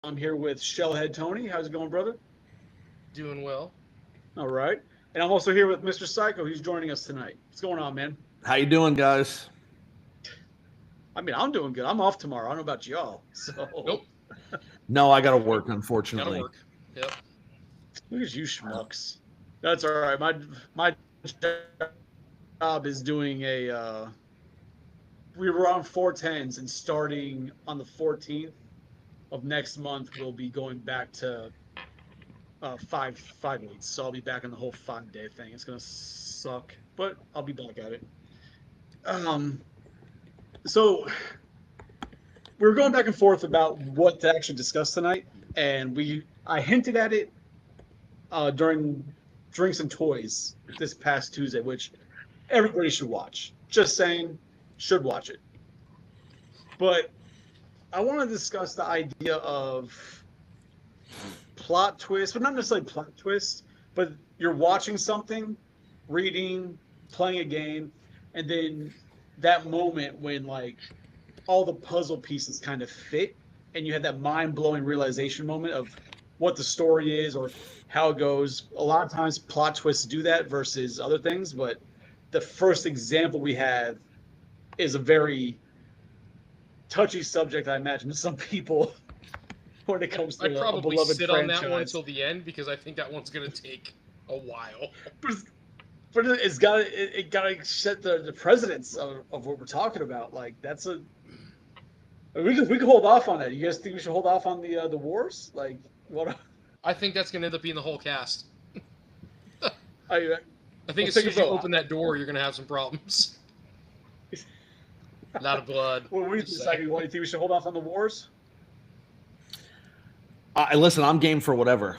I'm here with Shellhead Tony. How's it going, brother? Doing well. All right. And I'm also here with Mr. Psycho. He's joining us tonight. What's going on, man? How you doing, guys? I mean, I'm doing good. I'm off tomorrow. I don't know about y'all. So Nope. No, I got to work, Gotta unfortunately. work. Yep. look at you schmucks. That's all right. My job is doing we were on 410s and starting on the 14th of next month, we'll be going back to five eights. So I'll be back on the whole 5 day thing. It's gonna suck, but I'll be back at it. Um, so we were going back and forth about what to actually discuss tonight, and I hinted at it during Drinks and Toys this past Tuesday, which everybody should watch. Just saying, should watch it. But I want to discuss the idea of plot twist, but not necessarily plot twist, but you're watching something, reading, playing a game, and then that moment when like all the puzzle pieces kind of fit and you had that mind-blowing realization moment of what the story is or how it goes. A lot of times plot twists do that versus other things, but the first example we have is a very touchy subject, I imagine, to some people when it comes to I'd a probably beloved sit franchise. on that one until the end because I think that one's gonna take a while. But it got to set the precedence of what we're talking about. Like that's a we could hold off on that. You guys think we should hold off on the wars? Like what? I think that's gonna end up being the whole cast. I I think Let's as soon take a as you vote. open that door, you're gonna have some problems. A lot of blood. What do you Just think? saying. What do you think we should hold off on the wars? Listen, I'm game for whatever.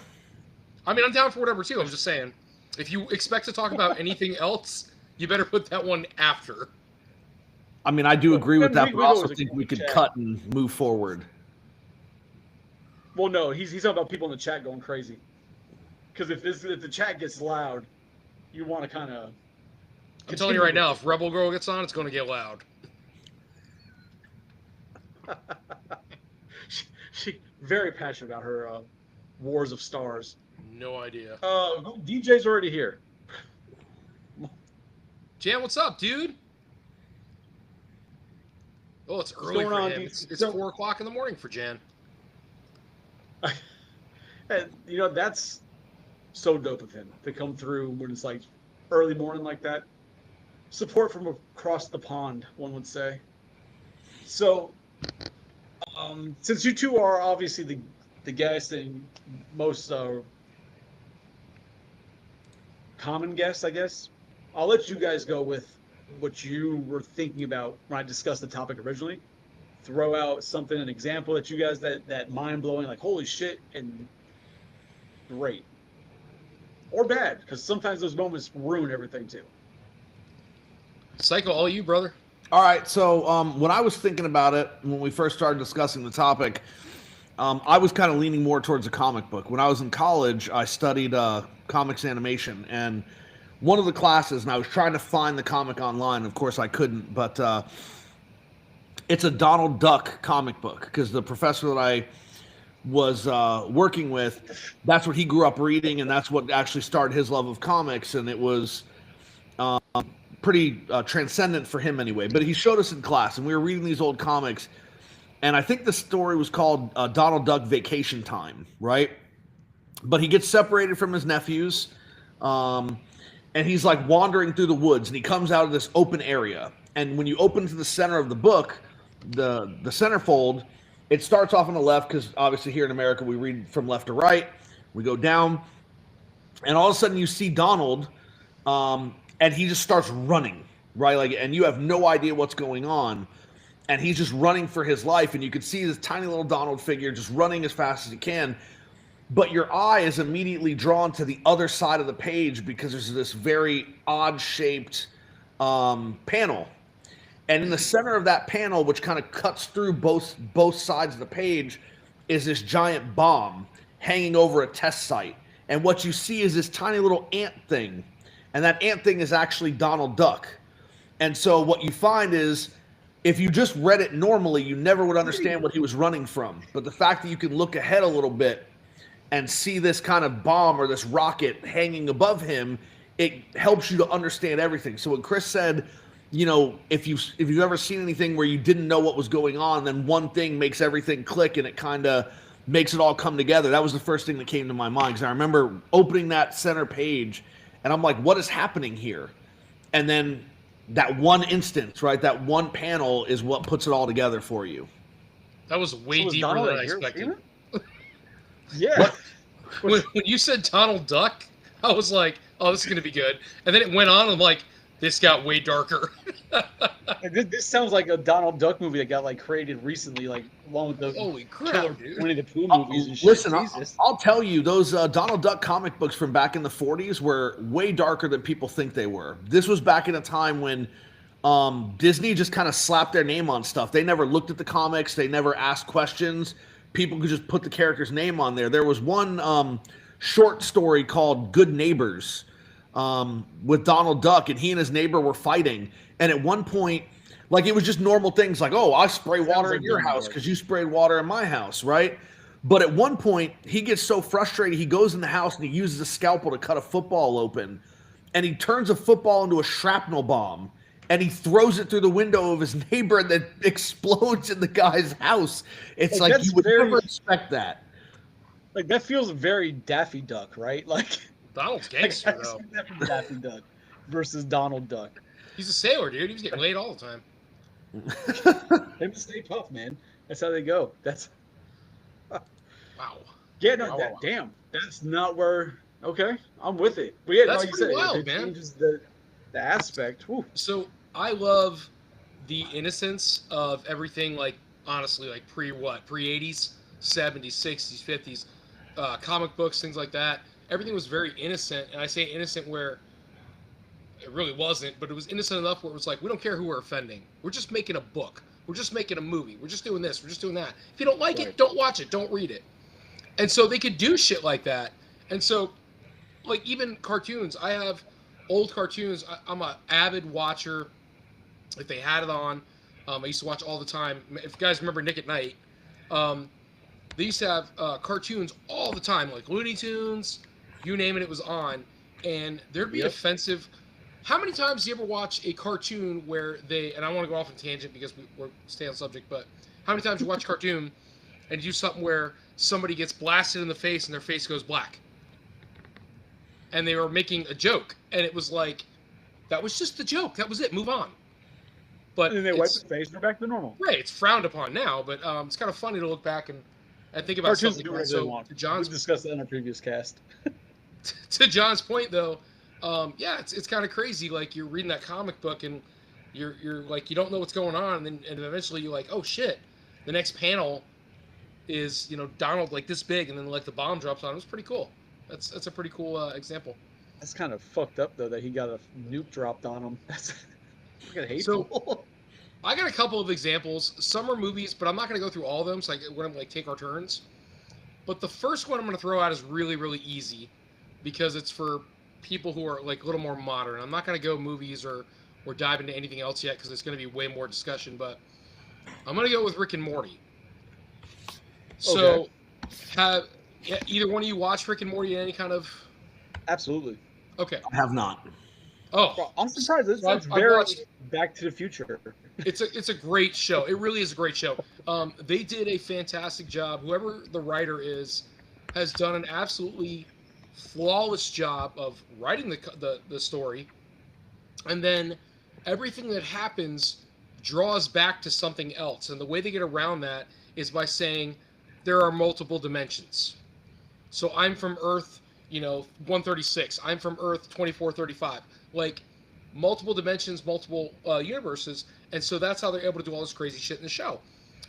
I mean, I'm down for whatever too. I'm just saying, if you expect to talk about anything else, you better put that one after. I mean, I do agree with Then that, we but I also always think agree we with could Chad. cut and move forward. Well, no, he's talking about people in the chat going crazy. Because if the chat gets loud, you want to kind of. I'm telling you right now, if Rebel Girl gets on, it's gonna get loud. she very passionate about her Wars of Stars. No idea. DJ's already here. Jan, what's up, dude? Oh, it's early going for on, him. dude? It's So- 4 o'clock in the morning for Jan. And that's so dope of him to come through when it's like early morning like that. Support from across the pond, one would say. So, since you two are obviously the guests and most common guests, I guess, I'll let you guys go with what you were thinking about when I discussed the topic originally. Throw out something, an example that you guys that mind blowing, like holy shit, and great or bad, because sometimes those moments ruin everything too. Psycho, all you, brother. All right, so when I was thinking about it, when we first started discussing the topic, I was kind of leaning more towards a comic book. When I was in college, I studied comics animation, and one of the classes, and I was trying to find the comic online. Of course, I couldn't, but it's a Donald Duck comic book because the professor that I was working with, that's what he grew up reading, and that's what actually started his love of comics, and it was pretty transcendent for him anyway. But he showed us in class, and we were reading these old comics, and I think the story was called Donald Duck Vacation Time, right? But he gets separated from his nephews, and he's like wandering through the woods, and he comes out of this open area. And when you open to the center of the book, the centerfold, it starts off on the left because obviously here in America we read from left to right. We go down, and all of a sudden you see Donald, and he just starts running, right? Like, and you have no idea what's going on, and he's just running for his life, and you can see this tiny little Donald figure just running as fast as he can. But your eye is immediately drawn to the other side of the page because there's this very odd-shaped panel. And in the center of that panel, which kind of cuts through both sides of the page, is this giant bomb hanging over a test site. And what you see is this tiny little ant thing. And that ant thing is actually Donald Duck. And so what you find is if you just read it normally, you never would understand what he was running from. But the fact that you can look ahead a little bit and see this kind of bomb or this rocket hanging above him, it helps you to understand everything. So when Chris said, you know, if you've ever seen anything where you didn't know what was going on, then one thing makes everything click and it kind of makes it all come together. That was the first thing that came to my mind, because I remember opening that center page and I'm like, what is happening here? And then that one instance, right? That one panel is what puts it all together for you. That was way deeper than I expected. Yeah. When you said Donald Duck, I was like, oh, this is going to be good. And then it went on, and I'm like, this got way darker. This sounds like a Donald Duck movie that got like created recently, like along with the Holy crap, killer dude. Winnie the Pooh movies and shit. Listen, Jesus. I'll tell you, those Donald Duck comic books from back in the 40s were way darker than people think they were. This was back in a time when Disney just kind of slapped their name on stuff. They never looked at the comics. They never asked questions. People could just put the character's name on there. There was one short story called Good Neighbors with Donald Duck, and he and his neighbor were fighting. And at one point, like, it was just normal things like, oh, I spray water in your house because you sprayed water in my house, right? But at one point, he gets so frustrated, he goes in the house and he uses a scalpel to cut a football open. And he turns a football into a shrapnel bomb. And he throws it through the window of his neighbor and then explodes in the guy's house. It's like you would never expect that. Like, that feels very Daffy Duck, right? Like, Donald's gangster, I though. see that from Daffy Duck versus Donald Duck. He's a sailor, dude. He was getting laid all the time. Him Stay Puft, man. That's how they go. That's Wow. yeah, no, Wow. damn. That's not where. Okay, I'm with it. But yeah, That's like you pretty said, wild, it man. changes the aspect. Whew. So I love the innocence of everything, like, honestly, like pre-80s, 70s, 60s, 50s, comic books, things like that. Everything was very innocent, and I say innocent where it really wasn't, but it was innocent enough where it was like, we don't care who we're offending. We're just making a book. We're just making a movie. We're just doing this. We're just doing that. If you don't like it, don't watch it. Don't read it. And so they could do shit like that. And so, like, even cartoons, I have old cartoons. I'm an avid watcher. If they had it on, I used to watch all the time. If you guys remember Nick at Night, they used to have cartoons all the time, like Looney Tunes, you name it, it was on. And there'd be offensive. How many times do you ever watch a cartoon where they, and I want to go off on a tangent because we're staying on subject, but how many times you watch a cartoon and do something where somebody gets blasted in the face and their face goes black? And they were making a joke, and it was like, that was just the joke. That was it. Move on. But And then they wipe their face and they're back to normal. right, it's frowned upon now, but it's kind of funny to look back and think about Cartoons something do like that. whatever they So want. to John's We discussed that in a previous cast. to John's point, though, yeah, it's kind of crazy. Like, you're reading that comic book and you're like, you don't know what's going on, and eventually you're like, oh shit, the next panel is, you know, Donald like this big, and then like the bomb drops on him. It's pretty cool. That's a pretty cool example. That's kind of fucked up though that he got a nuke dropped on him. That's fucking hateful. So I got a couple of examples. Some are movies, but I'm not going to go through all of them. So we're going to like take our turns. But the first one I'm going to throw out is really, really easy because it's for people who are like a little more modern. I'm not going to go movies or dive into anything else yet because it's going to be way more discussion. But I'm going to go with Rick and Morty. So have either one of you watched Rick and Morty in any kind of? Absolutely. Okay. I have not. Oh, Bro, I'm surprised. This I've sounds very watched- Back to the Future. It's a great show. It really is a great show. They did a fantastic job. Whoever the writer is has done an absolutely flawless job of writing the story, and then everything that happens draws back to something else. And the way they get around that is by saying there are multiple dimensions. So I'm from Earth, 136. I'm from Earth 2435. Like, multiple dimensions, multiple universes, and so that's how they're able to do all this crazy shit in the show.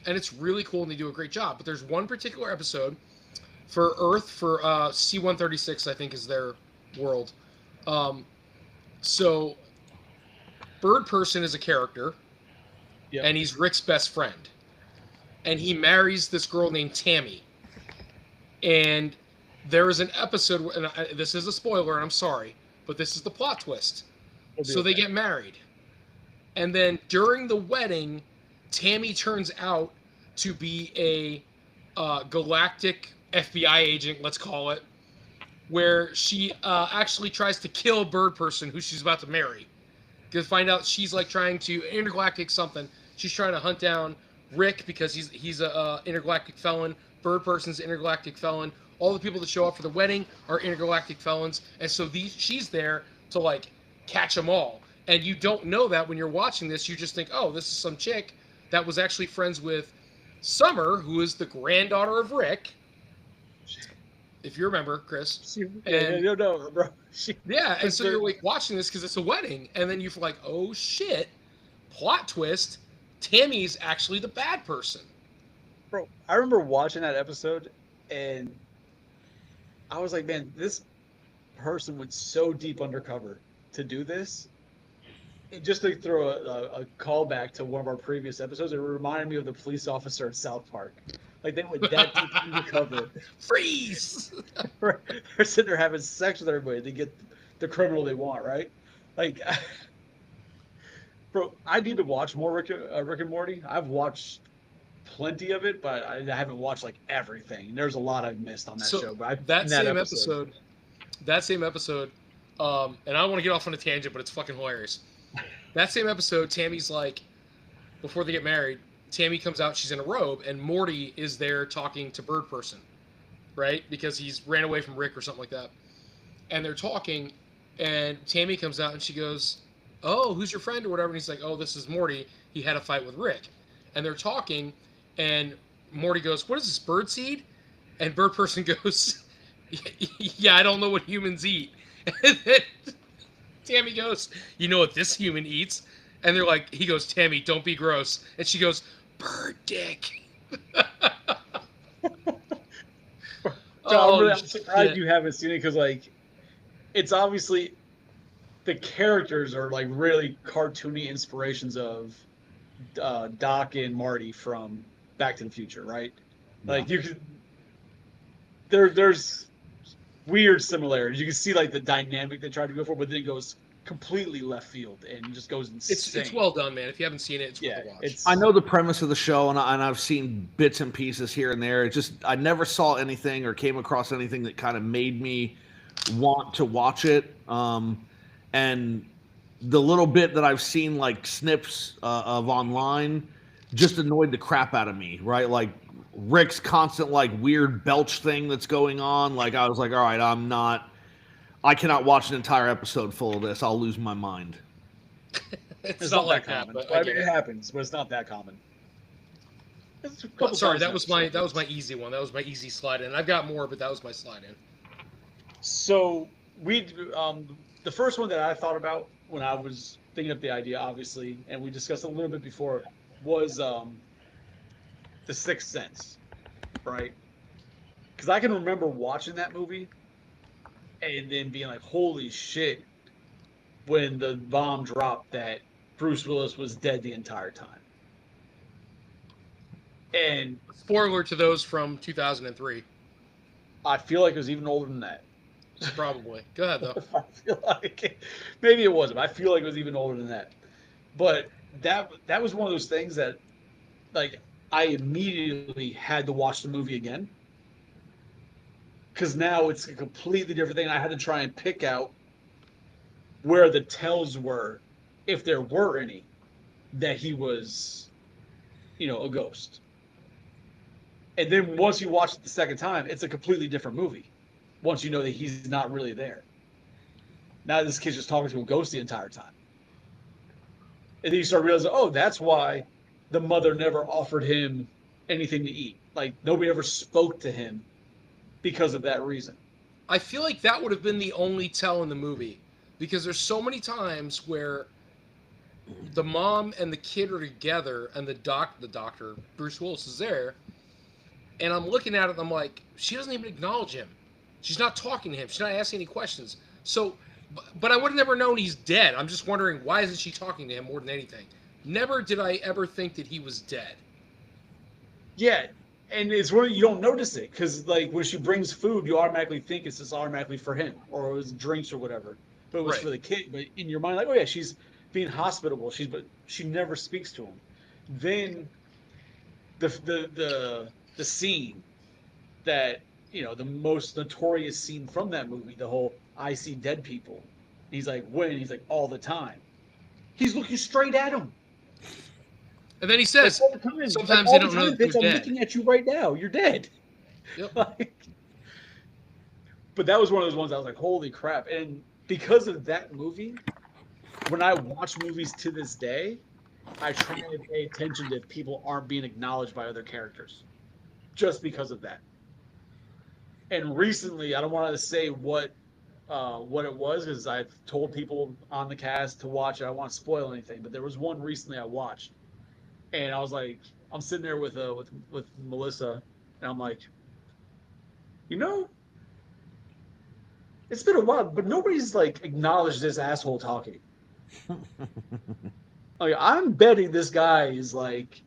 And it's really cool, and they do a great job. But there's one particular episode for Earth, for C-136, I think is their world. So Bird Person is a character, and he's Rick's best friend. And he marries this girl named Tammy. And there is an episode, and this is a spoiler, and I'm sorry, but this is the plot twist. So they get married. And then during the wedding, Tammy turns out to be a galactic FBI agent, let's call it, where she actually tries to kill Bird Person, who she's about to marry. Because find out she's like trying to intergalactic something. She's trying to hunt down Rick because he's a intergalactic felon. Bird Person's an intergalactic felon. All the people that show up for the wedding are intergalactic felons, and so she's there to like catch them all. And you don't know that when you're watching this. You just think, oh, this is some chick that was actually friends with Summer, who is the granddaughter of Rick. If you remember, Chris. No, bro. Yeah, and so you're like watching this because it's a wedding, and then you're like, oh shit, plot twist, Tammy's actually the bad person. Bro, I remember watching that episode, and I was like, man, this person went so deep undercover to do this. And just to throw a callback to one of our previous episodes, it reminded me of the police officer at South Park. Like, they went that deep undercover. Freeze! They're sitting there having sex with everybody to get the criminal they want, right? Like, bro, I need to watch more Rick and Morty. I've watched plenty of it, but I haven't watched like everything. There's a lot I've missed on that show. But that same episode, and I don't want to get off on a tangent, but it's fucking hilarious. That same episode, Tammy's like, before they get married, Tammy comes out, she's in a robe, and Morty is there talking to Bird Person, right? Because he's ran away from Rick or something like that. And they're talking, and Tammy comes out and she goes, oh, who's your friend or whatever? And he's like, oh, this is Morty. He had a fight with Rick. And they're talking, and Morty goes, what is this, bird seed? And Bird Person goes, yeah, I don't know what humans eat. And then Tammy goes, you know what this human eats? And they're like, he goes, Tammy, don't be gross. And she goes, bird dick. I'm surprised you haven't seen it because, like, it's obviously the characters are like really cartoony inspirations of Doc and Marty from Back to the Future, right? Yeah. Like, you could there's weird similarities. You can see like the dynamic they tried to go for, but then it goes completely left field and just goes insane. It's well done, man. If you haven't seen it, it's worth a watch. I know the premise of the show, and I've seen bits and pieces here and there. It's just I never saw anything or came across anything that kind of made me want to watch it. And the little bit that I've seen, like snips of online, just annoyed the crap out of me. Right, like Rick's constant like weird belch thing that's going on. Like I was like, all right, I cannot watch an entire episode full of this. I'll lose my mind. It's not that common. I mean, it happens, but it's not that common. Sorry, that was my easy one. That was my easy slide in. I've got more, but that was my slide in. So the first one that I thought about when I was thinking of the idea, obviously, and we discussed a little bit before, was The Sixth Sense, right? Because I can remember watching that movie and then being like, holy shit, when the bomb dropped that Bruce Willis was dead the entire time. And spoiler to those from 2003. I feel like it was even older than that. Probably. Go ahead, though. I feel like maybe it wasn't. I feel like it was even older than that. But that was one of those things that, like, I immediately had to watch the movie again. Because now it's a completely different thing. I had to try and pick out where the tells were, if there were any, that he was, a ghost. And then once you watch it the second time, it's a completely different movie. Once you know that he's not really there. Now this kid's just talking to a ghost the entire time. And then you start realizing, oh, that's why the mother never offered him anything to eat. Like, nobody ever spoke to him because of that reason. I feel like that would have been the only tell in the movie, because there's so many times where the mom and the kid are together and the doctor, Bruce Willis, is there, and I'm looking at it and I'm like, she doesn't even acknowledge him. She's not talking to him. She's not asking any questions. So, but I would have never known he's dead. I'm just wondering, why isn't she talking to him more than anything? Never did I ever think that he was dead. Yeah. And it's where you don't notice it, because like when she brings food, you automatically think it's just automatically for him, or it was drinks or whatever. But it was for the kid. But in your mind, like, oh yeah, she's being hospitable. But she never speaks to him. then the scene that, the most notorious scene from that movie, the whole "I see dead people." He's like, when? He's like, all the time. He's looking straight at him. And then he Like says, all the time. sometimes All they the don't know time, that bitch, you're I'm dead. looking at you right now. You're dead. Yep. Like, but that was one of those ones I was like, holy crap. And because of that movie, when I watch movies to this day, I try to pay attention to if people aren't being acknowledged by other characters. Just because of that. And recently, I don't want to say what it was, because I've told people on the cast to watch it. I don't want to spoil anything, but there was one recently I watched, and I was like, I'm sitting there with Melissa, and I'm like, you know, it's been a while, but nobody's like acknowledged this asshole talking. Like, I'm betting this guy is like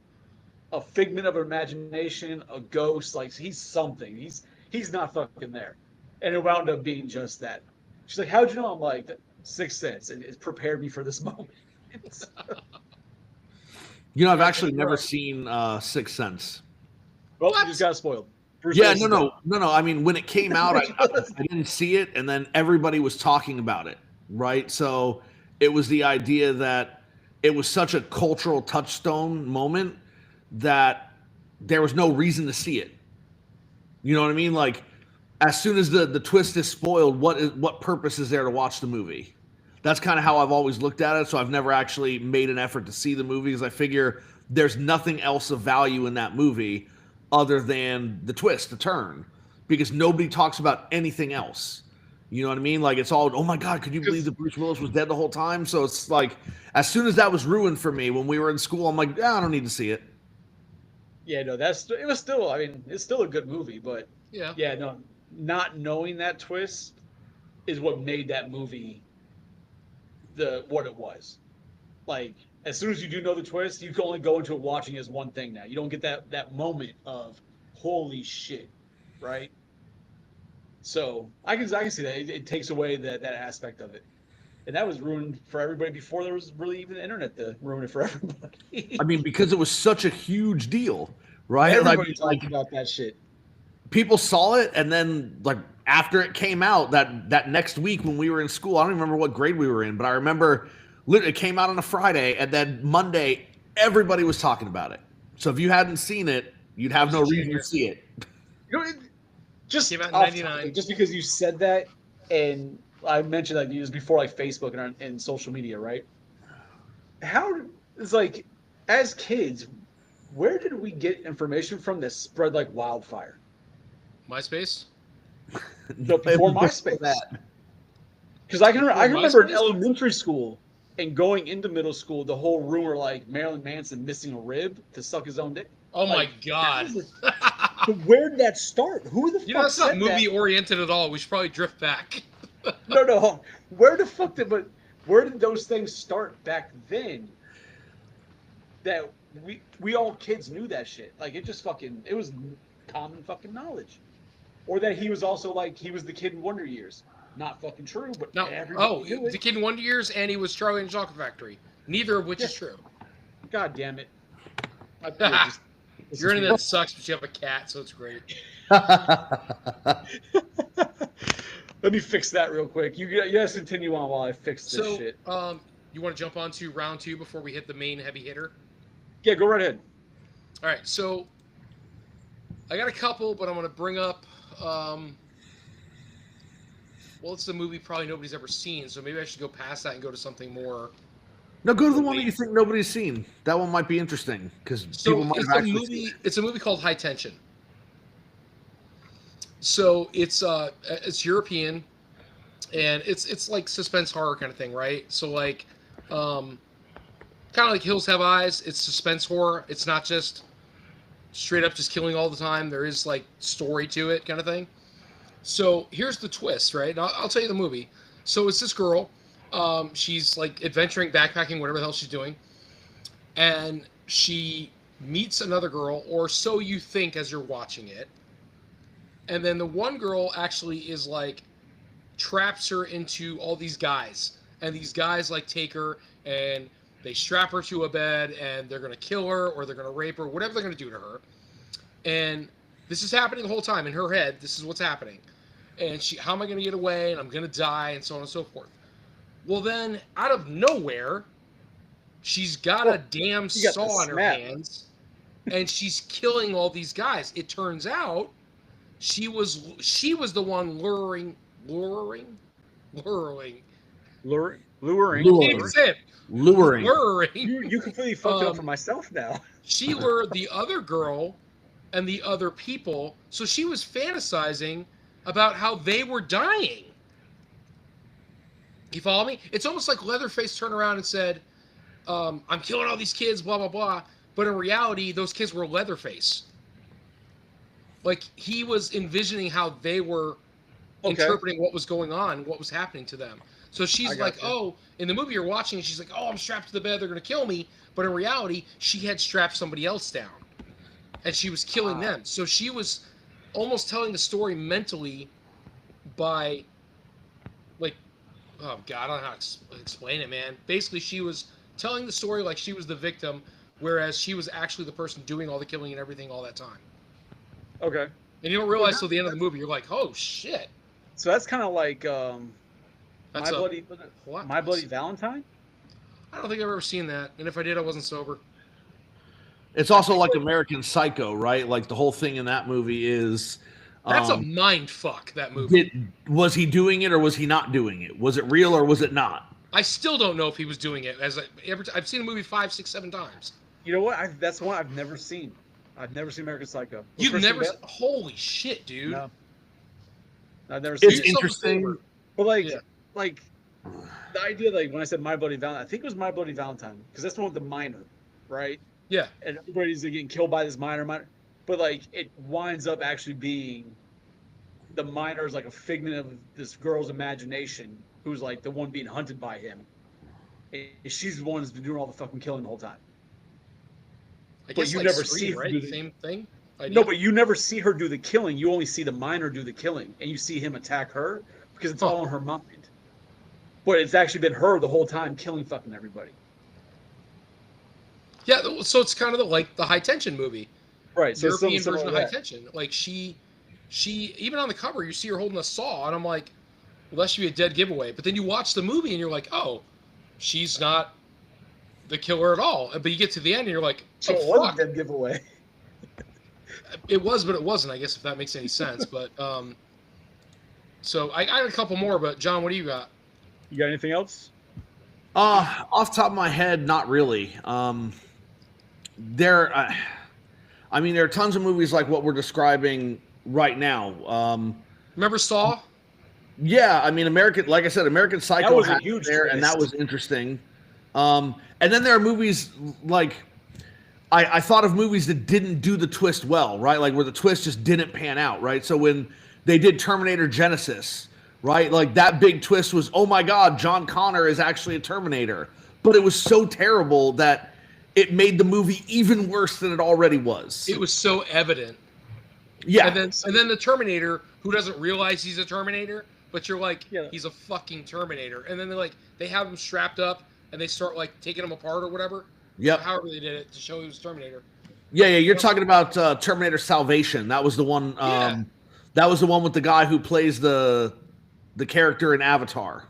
a figment of imagination, a ghost. Like, he's something. He's not fucking there, and it wound up being just that. She's like, "How'd you know?" I'm like, "Sixth Sense." It prepared me for this moment. I've Yeah, actually you're never right. seen Sixth Sense. Well, What? you just got spoiled. Bruce Yeah, Willis is dead. no. I mean, when it came out, Bruce Willis. I didn't see it, and then everybody was talking about it, right? So it was the idea that it was such a cultural touchstone moment that there was no reason to see it. You know what I mean? Like, as soon as the twist is spoiled, what purpose is there to watch the movie? That's kind of how I've always looked at it. So I've never actually made an effort to see the movie, because I figure there's nothing else of value in that movie other than the twist, the turn, because nobody talks about anything else. You know what I mean? Like, it's all, oh my God, could you believe Because that Bruce Willis was dead the whole time? So it's like, as soon as that was ruined for me when we were in school, I'm like, yeah, I don't need to see it. yeah, no, it was still. I mean, it's still a good movie, but Yeah. yeah, no, not knowing that twist is what made that movie what it was. Like, as soon as you do know the twist, you can only go into it watching as one thing now. You don't get that moment of holy shit, right? So I can see that it takes away that aspect of it, and that was ruined for everybody before there was really even the internet to ruin it for everybody. I mean, because it was such a huge deal, right? Everybody talked about that shit. People saw it, and then like after it came out that next week when we were in school, I don't even remember what grade we were in, but I remember literally it came out on a Friday, and then Monday everybody was talking about it. So if you hadn't seen it, you'd have no reason to see it. You know, just Came out in off 99. topic, just because you said that, and I mentioned that it was before like Facebook and social media, right? How it's like, as kids, where did we get information from that spread like wildfire? MySpace? No, before MySpace. Because I Before remember in MySpace? elementary school and going into middle school, the whole rumor like Marilyn Manson missing a rib to suck his own dick. Oh my Like, God. But where did that start? Who the You know, fuck that's not said movie that? oriented at all. We should probably drift back. No. Where the fuck where did those things start back then? That we all kids knew that shit. Like, it was common fucking knowledge. Or that he was also like he was the kid in Wonder Years. Not fucking true, but No. everybody Oh, knew it. the Kid in Wonder Years, and he was Charlie and the Chocolate Factory. Neither of which is true. God damn it. My beard just- Your internet sucks, but you have a cat, so it's great. Let me fix that real quick. You guys continue on while I fix this So, shit. you want to jump on to round 2 before we hit the main heavy hitter? Yeah, go right ahead. All right, so I got a couple, but I'm going to bring up. Well, it's a movie probably nobody's ever seen, so maybe I should go past that and go to something more. No, go to the one that you think nobody's seen. That one might be interesting because people So might it's have a actually movie. seen it. It's a movie called High Tension. So it's European, and it's like suspense horror kind of thing, right? So like, kind of like Hills Have Eyes. It's suspense horror. It's not just straight up just killing all the time. There is like story to it, kind of thing. So here's the twist, right? And I'll tell you the movie. So it's this girl. She's like adventuring, backpacking, whatever the hell she's doing, and she meets another girl, or so you think as you're watching it. And then the one girl actually is like traps her into all these guys, and these guys like take her and They strap her to a bed and they're going to kill her or they're going to rape her, whatever they're going to do to her. And this is happening the whole time in her head. This is what's happening. And how am I going to get away? And I'm going to die, and so on and so forth. Well, then, out of nowhere, she's got a damn saw in her hands, and she's killing all these guys. It turns out she was the one luring. Luring. You completely fucked it up for myself now. She lured the other girl and the other people, so she was fantasizing about how they were dying. You follow me? It's almost like Leatherface turned around and said, I'm killing all these kids, blah, blah, blah. But in reality, those kids were Leatherface. Like, he was envisioning how they were interpreting what was going on, what was happening to them. So she's like, oh, in the movie you're watching, she's like, oh, I'm strapped to the bed, they're going to kill me. But in reality, she had strapped somebody else down. And she was killing them. So she was almost telling the story mentally by, like, oh, God, I don't know how to explain it, man. Basically, she was telling the story like she was the victim, whereas she was actually the person doing all the killing and everything all that time. Okay. And you don't realize till the end of the movie, you're like, oh, shit. So that's kind of like My Bloody Valentine? I don't think I've ever seen that. And if I did, I wasn't sober. It's also like American Psycho, right? Like the whole thing in that movie is... That's a mind fuck, that movie. Was he doing it or was he not doing it? Was it real or was it not? I still don't know if he was doing it. I've seen a movie 5, 6, 7 times. You know what? That's one I've never seen. I've never seen American Psycho. You've never seen... Holy shit, dude. No. I've never seen it. It's interesting. But like the idea, like when I said My Bloody Valentine, I think it was My Bloody Valentine because that's the one with the minor, right? Yeah. And everybody's getting killed by this minor. But like it winds up actually being the minor is like a figment of this girl's imagination who's like the one being hunted by him. And she's the one who's been doing all the fucking killing the whole time. I guess you like never Scream, see her right? do Same thing. Idea? No, but you never see her do the killing. You only see the minor do the killing, and you see him attack her because it's all in her mind. But it's actually been her the whole time killing fucking everybody. Yeah, so it's kind of the High Tension movie. Right. So European version of High Tension. Like she even on the cover you see her holding a saw, and I'm like, well, that should be a dead giveaway. But then you watch the movie and you're like, oh, she's not the killer at all. But you get to the end and you're like, so it was a dead giveaway. It was, but it wasn't, I guess, if that makes any sense. But so I got a couple more, but John, what do you got? You got anything else? Off the top of my head, not really. There are tons of movies like what we're describing right now. Remember Saw? Yeah, I mean, like I said, American Psycho was a huge there, twist. and that was interesting. And then there are movies like I thought of movies that didn't do the twist well, right? Like where the twist just didn't pan out, right? So when they did Terminator Genesis, right? Like that big twist was, oh my God, John Connor is actually a Terminator. But it was so terrible that it made the movie even worse than it already was. It was so evident. Yeah. And then the Terminator, who doesn't realize he's a Terminator, but you're like, yeah, he's a fucking Terminator. And then they have him strapped up and they start like taking him apart or whatever. Yep. However they did it to show he was Terminator. Yeah, you're talking about Terminator Salvation. That was the one that was the one with the guy who plays the character in Avatar.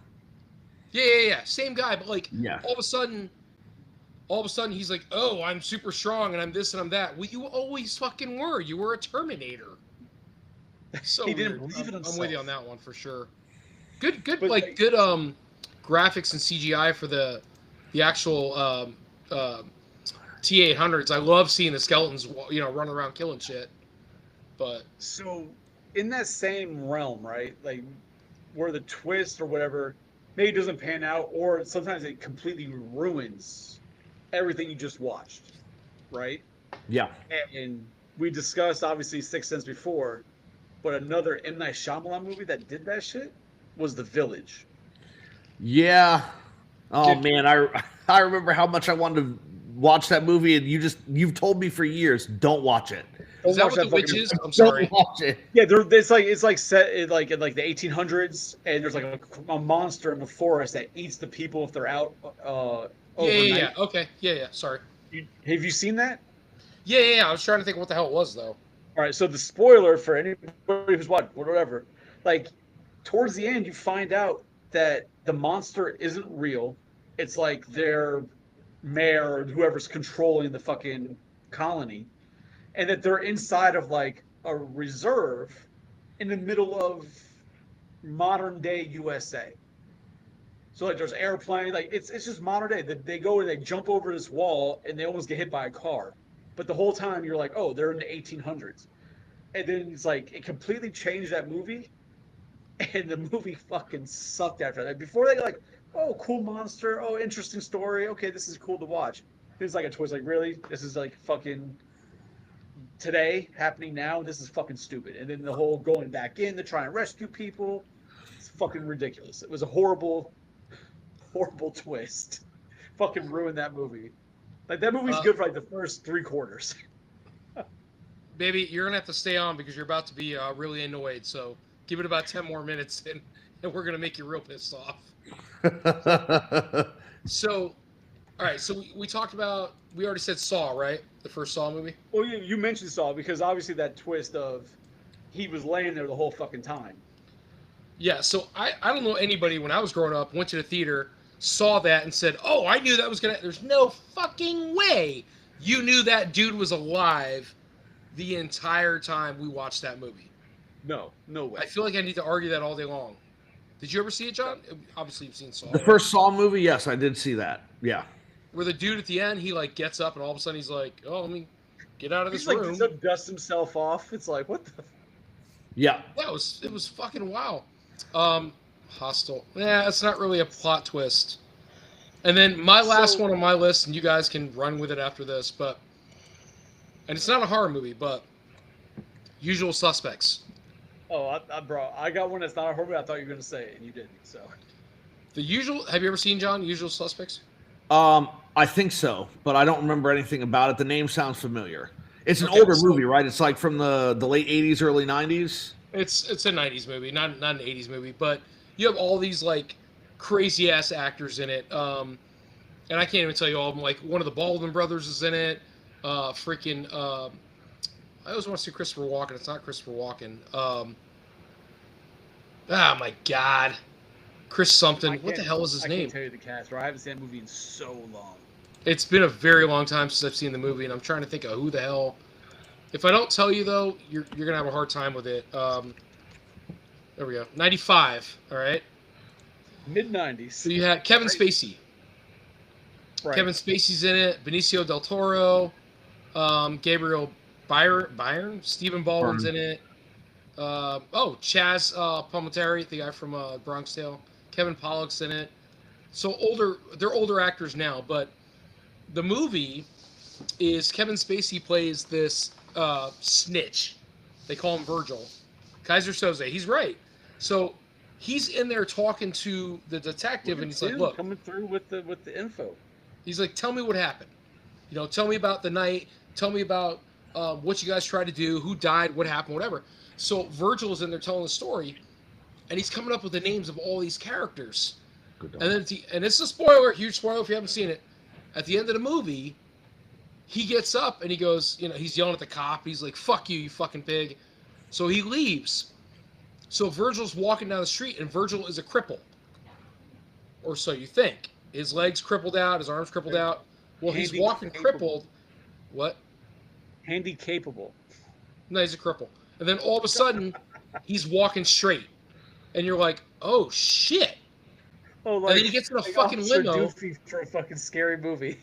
Yeah. Same guy, but all of a sudden he's like, oh, I'm super strong and I'm this and I'm that. Well, you always fucking were. You were a Terminator. So he didn't believe in himself. I'm with you on that one for sure. Good graphics and CGI for the actual T-800s. I love seeing the skeletons, running around killing shit. But so in that same realm, right? Like where the twist or whatever maybe doesn't pan out, or sometimes it completely ruins everything you just watched, right? Yeah. And we discussed obviously Sixth Sense before, but another M. Night Shyamalan movie that did that shit was The Village. Yeah. Oh man, I remember how much I wanted to watch that movie, and you've told me for years, don't watch it. Is that what The Witch is? I'm sorry. Don't watch it. Yeah, it's like set in like the 1800s, and there's like a monster in the forest that eats the people if they're out overnight. Okay. Yeah. Sorry. Have you seen that? Yeah. I was trying to think what the hell it was though. All right, so the spoiler for anybody who's watched whatever, like towards the end, you find out that the monster isn't real. It's like their mayor or whoever's controlling the fucking colony, and that they're inside of like a reserve in the middle of modern day USA. So like there's airplanes, like it's just modern day. They go and they jump over this wall and they almost get hit by a car. But the whole time you're like, oh, they're in the 1800s. And then it's like it completely changed that movie, and the movie fucking sucked after that. Before they like, oh, cool monster, oh, interesting story, okay, this is cool to watch. It's like a twist, like really, this is like fucking today happening now. This is fucking stupid. And then the whole going back in to try and rescue people, it's fucking ridiculous. It was a horrible twist. Fucking ruined that movie. Like that movie's good for like the first 3/4. Baby, you're gonna have to stay on because you're about to be really annoyed. So give it about 10 more minutes, and we're gonna make you real pissed off. So, all right. So we talked about. We already said Saw, right? The first Saw movie. Well, you mentioned Saw because obviously that twist of he was laying there the whole fucking time. Yeah. So I don't know anybody when I was growing up went to the theater, saw that, and said, "Oh, I knew that was gonna." There's no fucking way you knew that dude was alive the entire time we watched that movie. No way. I feel like I need to argue that all day long. Did you ever see it, John? Obviously, you've seen Saw. The first Saw movie, yes, I did see that. Yeah. Where the dude at the end, he like gets up and all of a sudden he's like, "Oh, let me get out of this He's room." like dust himself off. It's like what the. Yeah. It was fucking wow. Hostile. Yeah, it's not really a plot twist. And then my last one on my list, and you guys can run with it after this, and it's not a horror movie, but Usual Suspects. Oh, bro, I got one that's not a horror movie. I thought you were gonna say it, and you didn't. So. Have you ever seen, John, Usual Suspects? I think so, but I don't remember anything about it. The name sounds familiar. It's an older movie, right? It's like from the late 80s, early 90s. It's a 90s movie, not an 80s movie, but you have all these like crazy ass actors in it. And I can't even tell you all of them. Like one of the Baldwin brothers is in it. I always want to see Christopher Walken. It's not Christopher Walken. Oh my God, Chris something. What the hell is his name? I can't tell you the cast, bro. I haven't seen that movie in so long. It's been a very long time since I've seen the movie, and I'm trying to think of who the hell. If I don't tell you though, you're gonna have a hard time with it. There we go. 95. All right. Mid-90s. So you had Kevin Spacey. Right. Kevin Spacey's in it. Benicio del Toro. Gabriel Byrne. Stephen Baldwin's in it. Chaz Palminteri, the guy from Bronx Tale. Kevin Pollak's in it. So they're older actors now, but the movie is Kevin Spacey plays this snitch. They call him Virgil. Kaiser Soze. He's right. So he's in there talking to the detective, and he's like, "Look, coming through with the info." He's like, "Tell me what happened. Tell me about the night. Tell me about what you guys tried to do, who died, what happened, whatever." So Virgil is in there telling the story, and he's coming up with the names of all these characters. And then, and it's a spoiler, huge spoiler if you haven't seen it. At the end of the movie, he gets up and he goes, he's yelling at the cop. He's like, "Fuck you, you fucking pig." So he leaves. So Virgil's walking down the street, and Virgil is a cripple. Or so you think. His legs crippled out, his arms crippled out. Well, he's walking crippled. What? Handy capable. No, he's a cripple. And then all of a sudden, he's walking straight. And you're like, oh, shit. Oh, and then he gets in a fucking limo. For a fucking scary movie.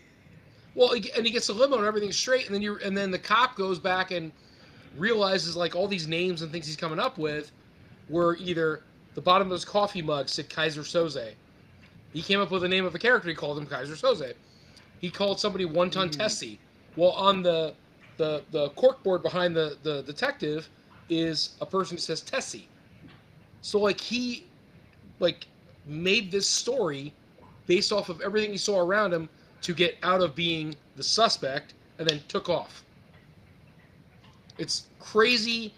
Well, and he gets a limo and everything's straight. And then the cop goes back and realizes like all these names and things he's coming up with were either the bottom of his coffee mug said Kaiser Soze. He came up with the name of a character. He called him Kaiser Soze. He called somebody One-Ton Tessie. Well, on the corkboard behind the detective is a person who says Tessie. So like he made this story based off of everything he saw around him to get out of being the suspect, and then took off. It's crazy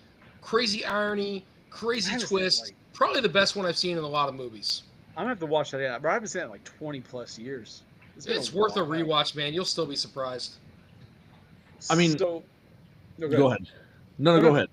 irony, crazy twist. Probably the best one I've seen in a lot of movies. I'm gonna have to watch that. Yeah, but I haven't seen it in like 20 plus years. It's worth a rewatch, man. You'll still be surprised. I mean, so no, go ahead. No, go ahead.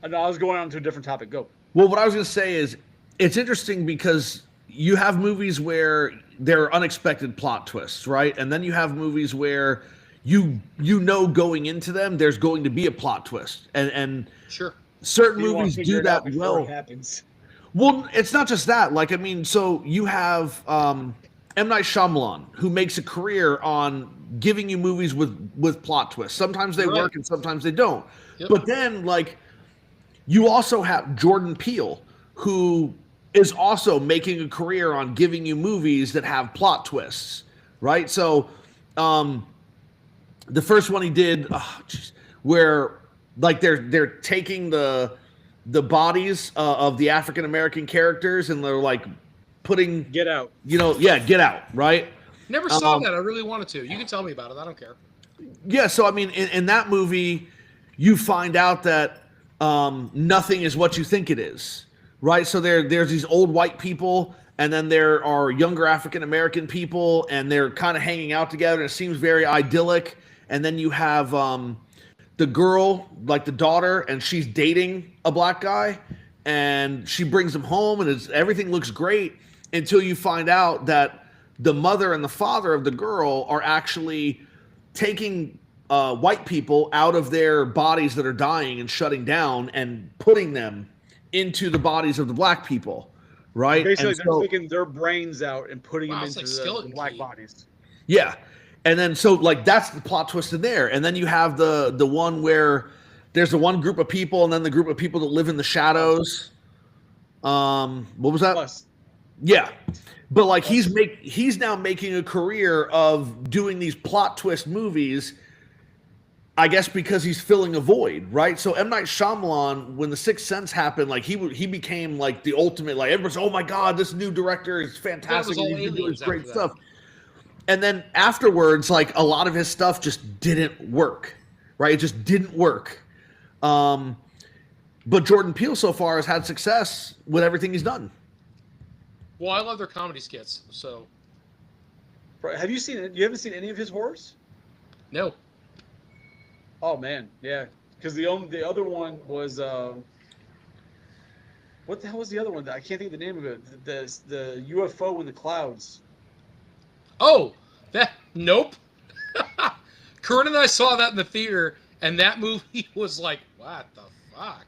No, I was going on to a different topic. Go. Well, what I was going to say is it's interesting because you have movies where there are unexpected plot twists, right? And then you have movies where you know going into them there's going to be a plot twist, and Sure, certain You wanna movies figure do it out that before well. it happens. Well, it's not just that. Like, I mean, so you have M. Night Shyamalan, who makes a career on giving you movies with plot twists. Sometimes they Right. work and sometimes they don't. Yep. But then, like, you also have Jordan Peele, who is also making a career on giving you movies that have plot twists, right? So, the first one he did, where like they're taking the bodies of the African American characters and they're like putting, Get Out. Get Out, right? never saw that. I really wanted to. You can tell me about it. I don't care. Yeah, so I mean, in that movie, you find out that nothing is what you think it is, right? So there's these old white people, and then there are younger African American people, and they're kind of hanging out together, and it seems very idyllic. And then you have the girl, like the daughter, and she's dating a black guy, and she brings him home, and everything looks great until you find out that the mother and the father of the girl are actually taking white people out of their bodies that are dying and shutting down and putting them into the bodies of the black people, right? Basically, And they're so- taking their brains out and putting Wow, them it's into like the Skeleton black Key. bodies. Yeah. And then so like that's the plot twist in there. And then you have the one where there's the one group of people and then the group of people that live in the shadows. What was that? Plus, Yeah. But like he's now making a career of doing these plot twist movies, I guess because he's filling a void, right? So M. Night Shyamalan, when The Sixth Sense happened, like he became like the ultimate, like everyone's, oh my God, this new director is fantastic. all And he's doing aliens great after that. stuff. And then afterwards, like a lot of his stuff just didn't work, right? It just didn't work. But Jordan Peele so far has had success with everything he's done. Well, I love their comedy skits. So have you seen it? You haven't seen any of his horrors? no, Oh man, yeah. Because the other one was what the hell was the other one? I can't think of the name of it. The UFO in the clouds. oh, nope. Kurt and I saw that in the theater, and that movie was like, what the fuck?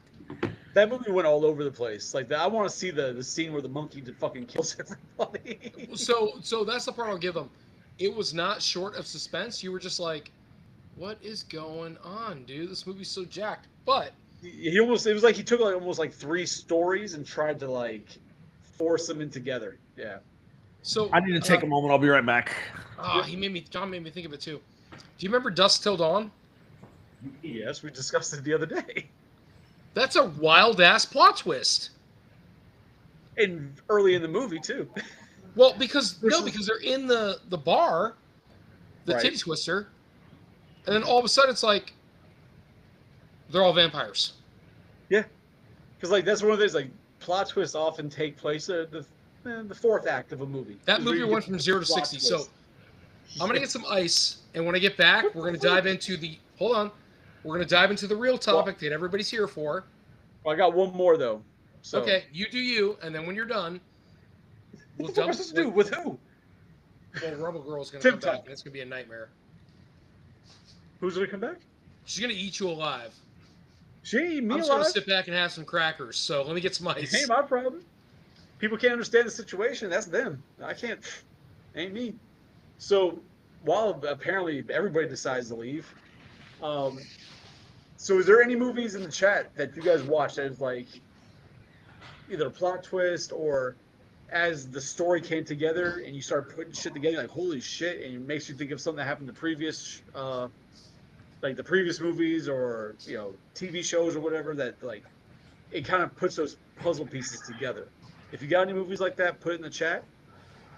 That movie went all over the place. Like I want to see the scene where the monkey fucking kills everybody. So that's the part I'll give them. It was not short of suspense. You were just like, what is going on, dude? This movie's so jacked. But it was like he took like almost like 3 stories and tried to like force them in together. Yeah. so I need to take a moment. I'll be right back. John made me think of it too. Do you remember Dusk Till Dawn? Yes, we discussed it the other day. That's a wild ass plot twist. And early in the movie too. Well, because they're in the bar, the Right. titty twister, and then all of a sudden it's like they're all vampires. Yeah. Because like that's one of those like plot twists often take place at the 4th act of a movie. That Is where movie you went get from 0 to plot 60. So twist. I'm gonna get some ice, and when I get back, we're gonna dive into the. Hold on, we're gonna dive into the real topic that everybody's here for. I got one more though. So Okay, you do you, and then when you're done, we'll what am I supposed to do? With who? Well, Rebel Girl's gonna Tim come back, Tuck. and it's gonna be a nightmare. Who's gonna come back? She's gonna eat you alive. She ain't me I'm just gonna alive. sit back and have some crackers. So let me get some ice. Ain't my problem. People can't understand the situation. That's them. I can't. Ain't me. So while apparently everybody decides to leave, so is there any movies in the chat that you guys watch that is like either a plot twist or as the story came together and you start putting shit together, like holy shit, and it makes you think of something that happened in the previous, like the previous movies or TV shows or whatever that like it kind of puts those puzzle pieces together. If you got any movies like that, put it in the chat.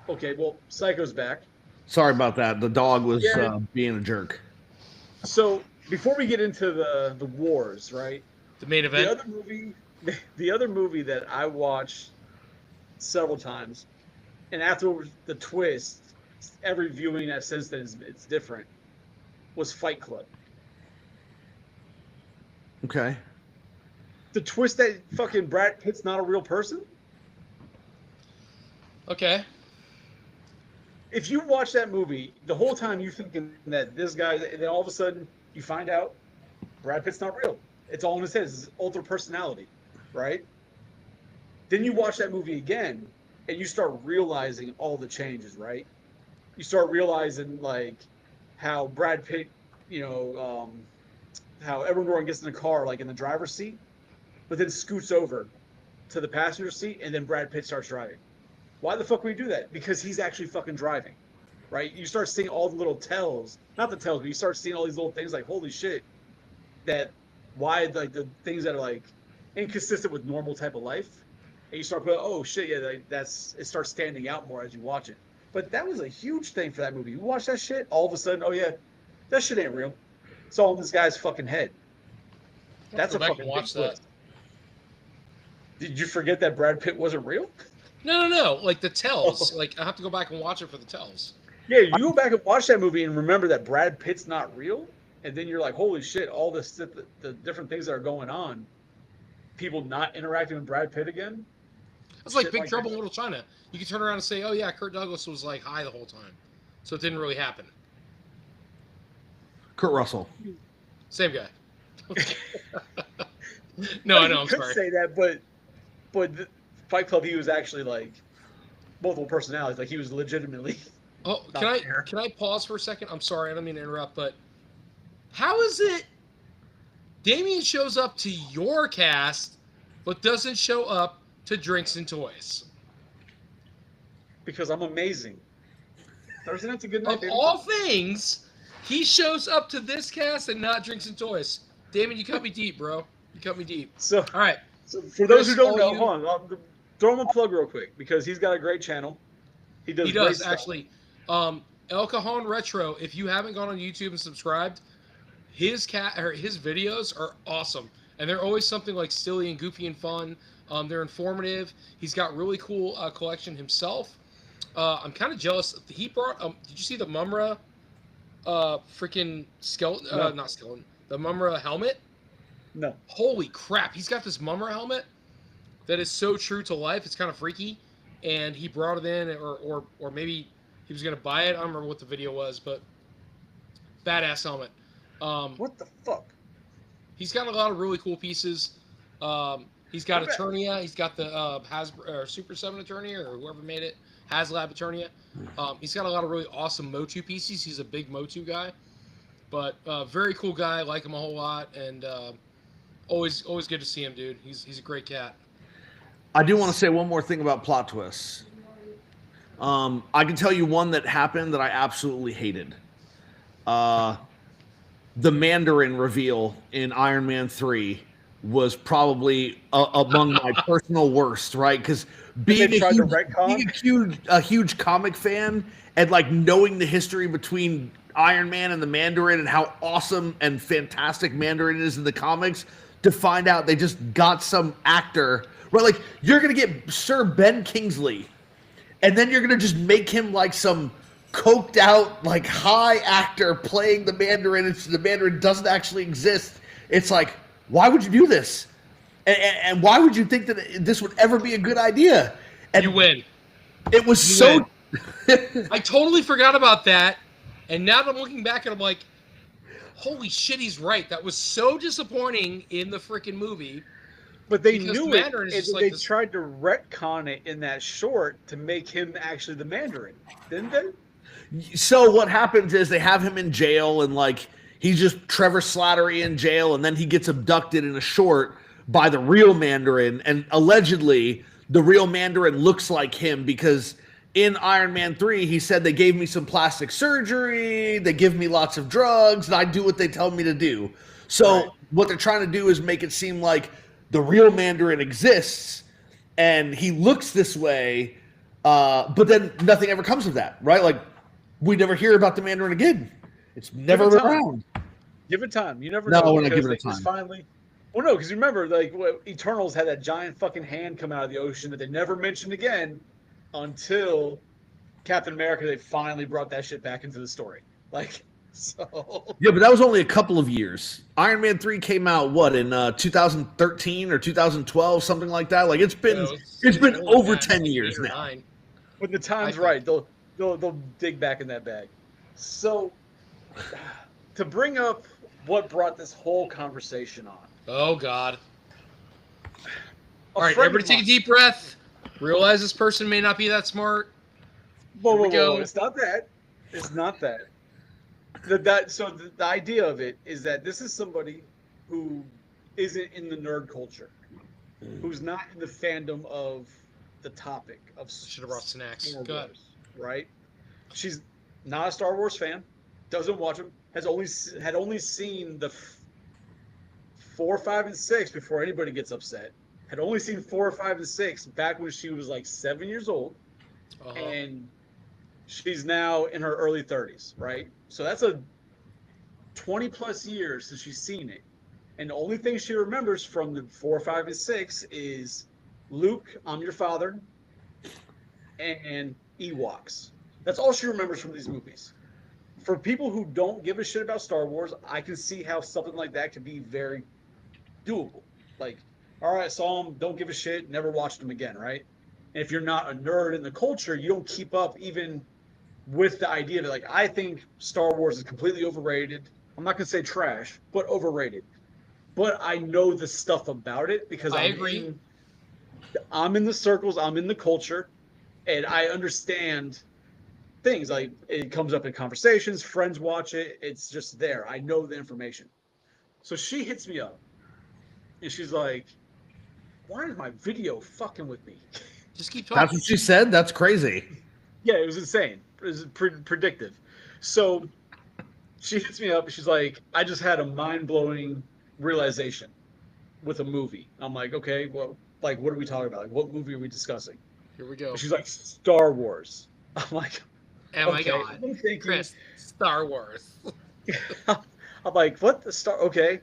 Okay, well, Psycho's back. Sorry about that. The dog was Yeah. being a jerk. So before we get into the wars, right? The main The event. other movie that I watched several times, and after the twist, every viewing that since then it's different, was Fight Club. Okay. The twist that fucking Brad Pitt's not a real person. Okay. If you watch that movie, the whole time you thinking that this guy, and then all of a sudden you find out Brad Pitt's not real. It's all in his head. It's his ultra personality, right? Then you watch that movie again, and you start realizing all the changes, right? You start realizing like how Brad Pitt, how Edward Norton gets in the car, like in the driver's seat, but then scoots over to the passenger seat, and then Brad Pitt starts driving. Why the fuck would we do that? Because he's actually fucking driving, right? You start seeing all the little tells, not the tells, but you start seeing all these little things like, holy shit, that why like the things that are like inconsistent with normal type of life, and you start putting, oh shit, yeah, like, it starts standing out more as you watch it. But that was a huge thing for that movie. You watch that shit, all of a sudden, oh yeah, that shit ain't real. It's all in this guy's fucking head. That's a fucking watch big twist. Did you forget that Brad Pitt wasn't real? No. Like the tells. Like I have to go back and watch it for the tells. Yeah, you go back and watch that movie and remember that Brad Pitt's not real, and then you're like, holy shit, all this the different things that are going on. People not interacting with Brad Pitt again. It's like Big Trouble in Little China. You can turn around and say, oh yeah, Kirk Douglas was like high the whole time, so it didn't really happen. Kurt Russell. Same guy. No, I know. I'm could sorry. Say that, but Fight Club, he was actually like multiple personalities. Like he was legitimately. Oh, not can I pause for a second? I'm sorry, I don't mean to interrupt, but how is it Damien shows up to your cast but doesn't show up to Drinks and Toys? Because I'm amazing. Thursday night's a good night, Of baby. all things, he shows up to this cast and not Drinks and Toys. Damien, you cut me deep, bro. You cut me deep. So, All right. so for those who Chris, don't know, you- hold on, I'll throw him a plug real quick because he's got a great channel. He does. He great does stuff. actually. El Cajon Retro. If you haven't gone on YouTube and subscribed, his videos are awesome, and they're always something like silly and goofy and fun. They're informative. He's got really cool collection himself. I'm kind of jealous. He brought. Did you see the Mumra? Freaking skeleton. No. Not skeleton. The Mumra helmet. No. Holy crap! He's got this Mumra helmet that is so true to life. It's kind of freaky, and he brought it in, or maybe he was gonna buy it. I don't remember what the video was, but badass helmet. What the fuck? He's got a lot of really cool pieces. He's got Okay. Eternia. He's got the Super 7 Eternia, or whoever made it, HasLab Eternia. He's got a lot of really awesome Motu pieces. He's a big Motu guy, but very cool guy. Like him a whole lot, and always good to see him, dude. He's a great cat. I do want to say one more thing about plot twists. I can tell you one that happened that I absolutely hated. The Mandarin reveal in Iron Man 3 was probably among my personal worst, right? Because being a huge comic fan and like knowing the history between Iron Man and the Mandarin and how awesome and fantastic Mandarin is in the comics, to find out they just got some actor, right? Like you're gonna get Sir Ben Kingsley, and then you're gonna just make him like some coked out, like high actor playing the Mandarin, and the Mandarin doesn't actually exist. It's like, why would you do this? And why would you think that this would ever be a good idea? And You win. it was so. I totally forgot about that, and now that I'm looking back and I'm like, holy shit, he's right. That was so disappointing in the freaking movie. But they Because knew Mandarin it. is just They like this- tried to retcon it in that short to make him actually the Mandarin, didn't they? So what happens is they have him in jail, and like he's just Trevor Slattery in jail, and then he gets abducted in a short by the real Mandarin, and allegedly the real Mandarin looks like him because in Iron Man 3 he said they gave me some plastic surgery, they give me lots of drugs, and I do what they tell me to do. So Right. what they're trying to do is make it seem like the real Mandarin exists and he looks this way, but then nothing ever comes of that, right? Like we never hear about the Mandarin again. It's never Give it time. around. Give it time. You never No, know. we're not because giving it they just time. Finally, well, no, because remember, like Eternals had that giant fucking hand come out of the ocean that they never mentioned again until Captain America, they finally brought that shit back into the story. Like, so. Yeah, but that was only a couple of years. Iron Man 3 came out what in 2013 or 2012, something like that. Like it's been over 10 years now. 9. When the time's right, they'll dig back in that bag. So to bring up what brought this whole conversation on. Oh God. All right, everybody take a deep breath. Realize this person may not be that smart. Whoa. It's not that. It's not that. The idea of it is that this is somebody who isn't in the nerd culture, who's not in the fandom of the topic of Should have brought snacks. Star Wars, right? She's not a Star Wars fan, doesn't watch them, had only seen the 4, 5, and 6 before anybody gets upset. Had only seen 4, 5, and 6 back when she was like 7 years old, and she's now in her early 30s, right? So that's a 20 plus years since she's seen it. And the only thing she remembers from the 4, 5, and 6 is Luke, I'm your father, and Ewoks. That's all she remembers from these movies. For people who don't give a shit about Star Wars, I can see how something like that could be very doable. Like, all right, I saw them, don't give a shit, never watched them again, right? And if you're not a nerd in the culture, you don't keep up even with the idea that, like, I think Star Wars is completely overrated. I'm not going to say trash, but overrated. But I know the stuff about it because I agree. I'm in the circles, I'm in the culture, and I understand things. Like, it comes up in conversations, friends watch it, it's just there. I know the information. So she hits me up, and she's like, why is my video fucking with me? Just keep talking. That's what she said? That's crazy. Yeah, it was insane. It was predictive. So she hits me up, and she's like, I just had a mind-blowing realization with a movie. I'm like, okay, well, like, what are we talking about? Like, what movie are we discussing? Here we go. She's like, Star Wars. I'm like, oh my okay. God. I'm thinking, Chris, Star Wars. I'm like, what the Star? Okay,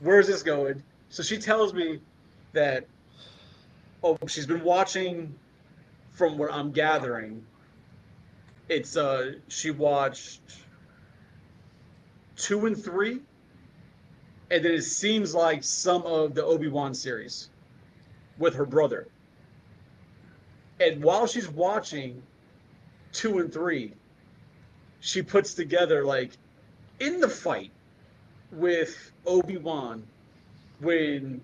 where's this going? So she tells me that, she's been watching, from what I'm gathering, it's she watched 2 and 3, and then it seems like some of the Obi-Wan series with her brother. And while she's watching 2 and 3, she puts together, like, in the fight with Obi-Wan, when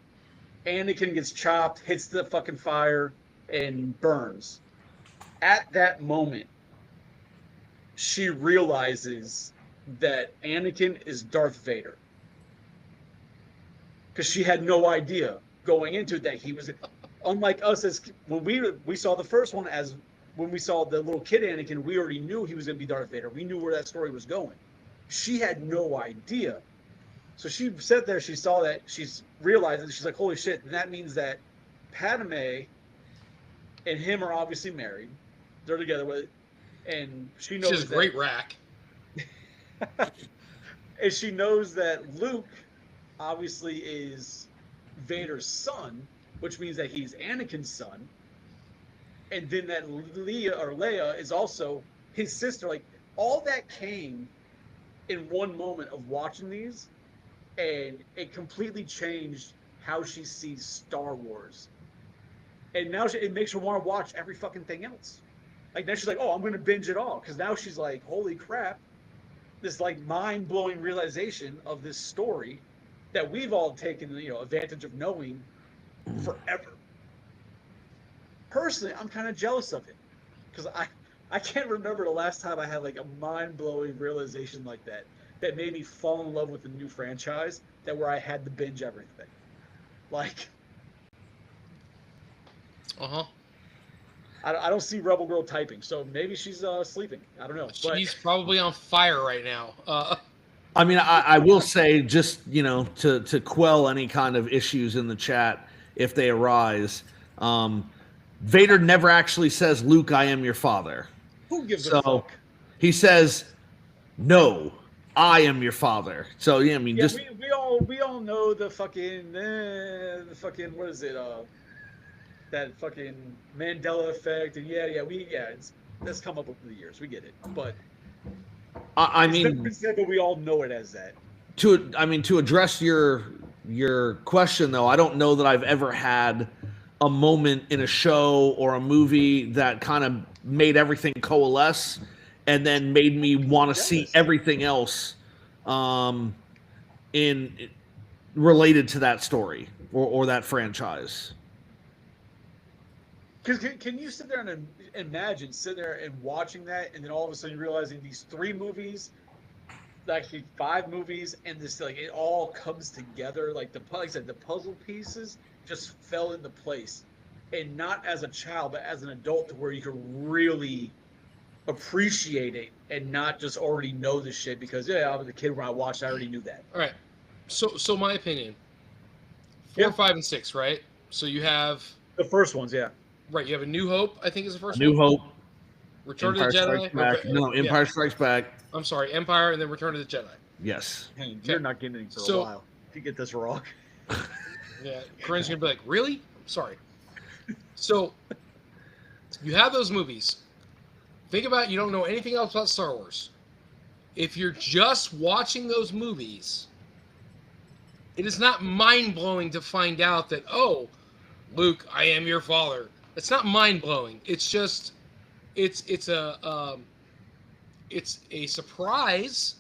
Anakin gets chopped, hits the fucking fire, and burns. At that moment, she realizes that Anakin is Darth Vader. Because she had no idea going into it that he was, unlike us, as when we saw the first one, as when we saw the little kid Anakin, we already knew he was going to be Darth Vader. We knew where that story was going. She had no idea. So she sat there, she saw that, she's realizing, she's like, holy shit, and that means that Padme and him are obviously married. They're together with it. And she knows She's a great rack. And she knows that Luke obviously is Vader's son, which means that he's Anakin's son. And then that Leia is also his sister. Like, all that came in one moment of watching these, and it completely changed how she sees Star Wars. And now it makes her want to watch every fucking thing else. Like, now she's like, oh, I'm going to binge it all. Because now she's like, holy crap, this, like, mind-blowing realization of this story that we've all taken, advantage of knowing forever. Personally, I'm kind of jealous of it. Because I can't remember the last time I had, like, a mind-blowing realization like that made me fall in love with the new franchise, where I had to binge everything. Like, I don't see Rebel Girl typing, so maybe she's sleeping. I don't know. She's probably on fire right now. I mean, I will say, just, to quell any kind of issues in the chat if they arise, Vader never actually says, Luke, I am your father. Who gives a fuck? He says, no, I am your father. So, yeah, I mean, yeah, just... We all know the fucking, what is it, that fucking Mandela effect, and it's that's come up over the years. We get it, but I it's never mean, been said, but we all know it as that. to address your question though, I don't know that I've ever had a moment in a show or a movie that kind of made everything coalesce and then made me want to see Yes. everything else in related to that story or that franchise. Because can you sit there and imagine sitting there and watching that, and then all of a sudden realizing these 3 movies, actually 5 movies, and this like it all comes together, like I said, the puzzle pieces just fell into place, and not as a child, but as an adult, to where you could really appreciate it and not just already know the shit because I was a kid when I watched, I already knew that. All right. So my opinion. 4, Yeah. 5, and 6, right? So you have The first ones, yeah. right. You have A New Hope. I think is the first New one. Hope, Return Empire of the Jedi. Strikes Back. No, Yeah. Empire Strikes Back. I'm sorry, Empire, and then Return of the Jedi. Yes. Hey, you're not getting it for So- a while. If you get this wrong. Yeah, Corinne's gonna be like, really? Sorry. So you have those movies. Think about it, you don't know anything else about Star Wars. If you're just watching those movies, it is not mind-blowing to find out that, oh, Luke, I am your father. It's not mind-blowing. It's just it's a surprise.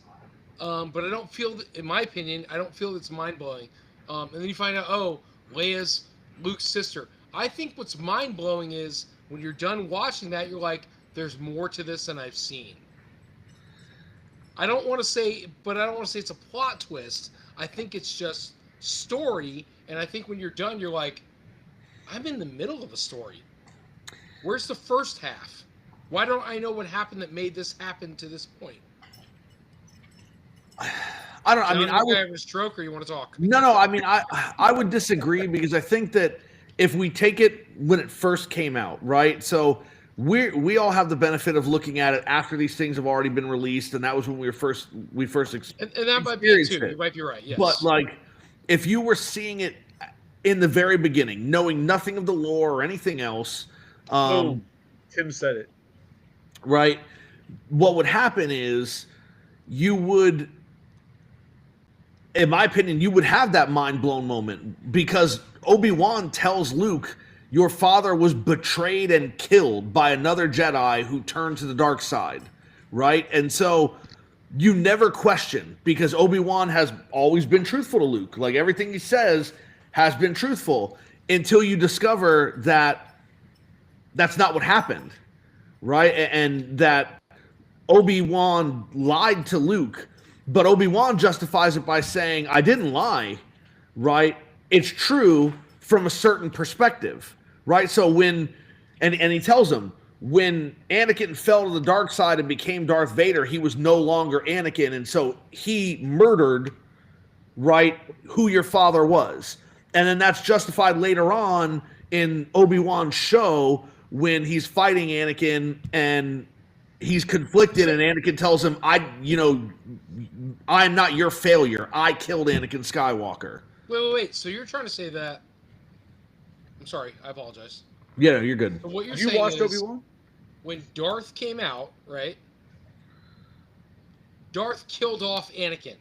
But I don't feel, in my opinion, I don't feel it's mind-blowing. And then you find out, oh, Leia's Luke's sister. I think what's mind-blowing is when you're done watching that, you're like, there's more to this than I've seen. I don't want to say it's a plot twist. I think it's just story. And I think when you're done, you're like, I'm in the middle of a story. Where's the first half? Why don't I know what happened that made this happen to this point? I don't. I mean, John, I you would. have a stroke, or you want to talk? No. I mean, I would disagree because I think that if we take it when it first came out, right? So we all have the benefit of looking at it after these things have already been released, and that was when we first And that might be it experienced too. it. You might be right. Yes. But like, if you were seeing it in the very beginning, knowing nothing of the lore or anything else, Tim said it. right? What would happen is you would, in my opinion, you would have that mind blown moment because Obi-Wan tells Luke, your father was betrayed and killed by another Jedi who turned to the dark side, right? And so you never question because Obi-Wan has always been truthful to Luke. Like everything he says has been truthful until you discover that that's not what happened, right? And that Obi-Wan lied to Luke, but Obi-Wan justifies it by saying, I didn't lie, right? It's true from a certain perspective, right? So when, and he tells him, when Anakin fell to the dark side and became Darth Vader, he was no longer Anakin, and so he murdered, right, who your father was. And then that's justified later on in Obi-Wan's show when he's fighting Anakin and he's conflicted and Anakin tells him, I'm not your failure. I killed Anakin Skywalker. Wait. So you're trying to say that? I'm sorry. I apologize. Yeah, you're good. So what you're Have you saying watched is, Obi-Wan? when Darth came out, right? Darth killed off Anakin.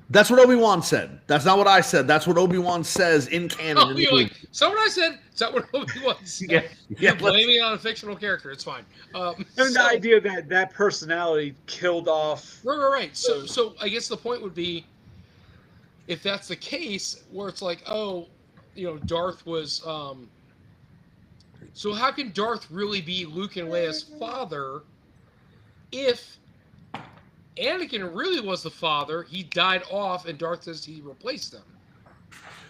That's what Obi-Wan said. That's not what I said. That's what Obi-Wan says in canon. Oh, in the you're movie. like, is that what I said? Is that what Obi-Wan said? Yeah, You're let's- blaming it on a fictional character. It's fine. And the idea that that personality killed off. Right. So I guess the point would be, if that's the case, where it's like, oh, Darth was. So how can Darth really be Luke and Leia's father if Anakin really was the father? He died off, and Darth says he replaced them.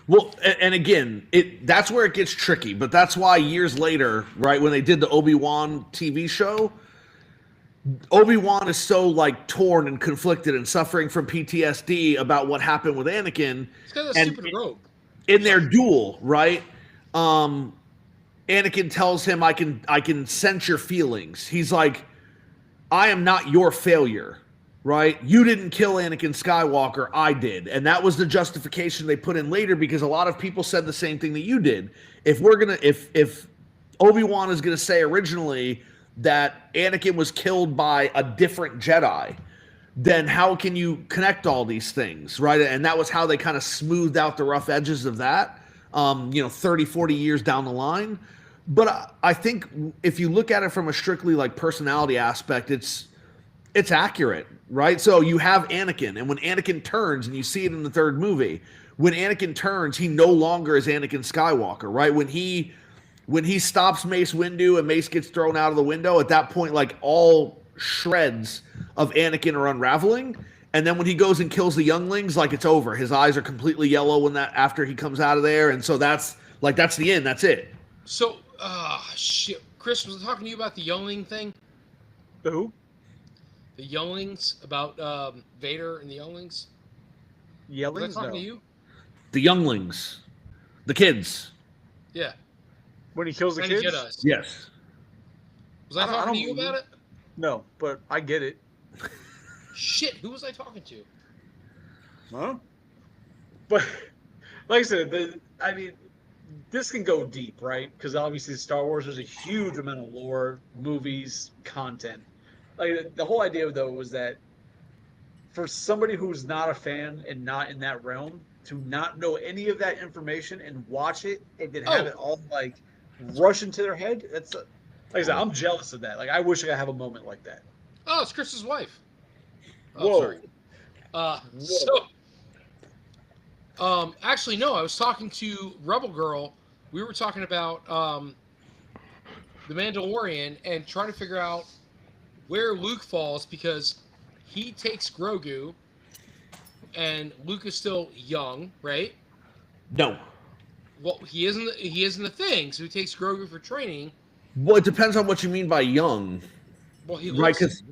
Well, and again, that's where it gets tricky. But that's why years later, right, when they did the Obi-Wan TV show, Obi-Wan is so like torn and conflicted and suffering from PTSD about what happened with Anakin. He's got a And- stupid robe. In their duel, right? Anakin tells him, I can sense your feelings. He's like, I am not your failure, right? You didn't kill Anakin Skywalker, I did. And that was the justification they put in later because a lot of people said the same thing that you did. If Obi-Wan is gonna say originally that Anakin was killed by a different Jedi, then how can you connect all these things, right? And that was how they kind of smoothed out the rough edges of that, 30, 40 years down the line. But I think if you look at it from a strictly like personality aspect, it's accurate, right? So you have Anakin, and when Anakin turns, and you see it in the third movie, when Anakin turns, he no longer is Anakin Skywalker, right? When he stops Mace Windu and Mace gets thrown out of the window, at that point, like all shreds of Anakin are unraveling. And then when he goes and kills the younglings, like it's over. His eyes are completely yellow after he comes out of there. And so that's the end. That's it. So, shit. Chris, was I talking to you about the youngling thing? Who? The younglings, about Vader and the younglings? Yelling? Was I talking to you? The younglings. The kids. Yeah. When he kills the Tiny kids? Jedis. Yes. Was I talking to you about it? No, but I get it. Shit, who was I talking to? Huh? But like I said, this can go deep, right? Because obviously Star Wars, there's a huge amount of lore, movies, content. Like the whole idea though was that for somebody who's not a fan and not in that realm to not know any of that information and watch it and then have it all like rush into their head, that's like I said, I'm jealous of that. Like I wish I could have a moment like that. Oh, it's Chris's wife. Whoa. Sorry. Actually, no, I was talking to Rebel Girl. We were talking about The Mandalorian and trying to figure out where Luke falls because he takes Grogu and Luke is still young, right? No. Well, he isn't a thing, so he takes Grogu for training. Well, it depends on what you mean by young. Well, he Right, looks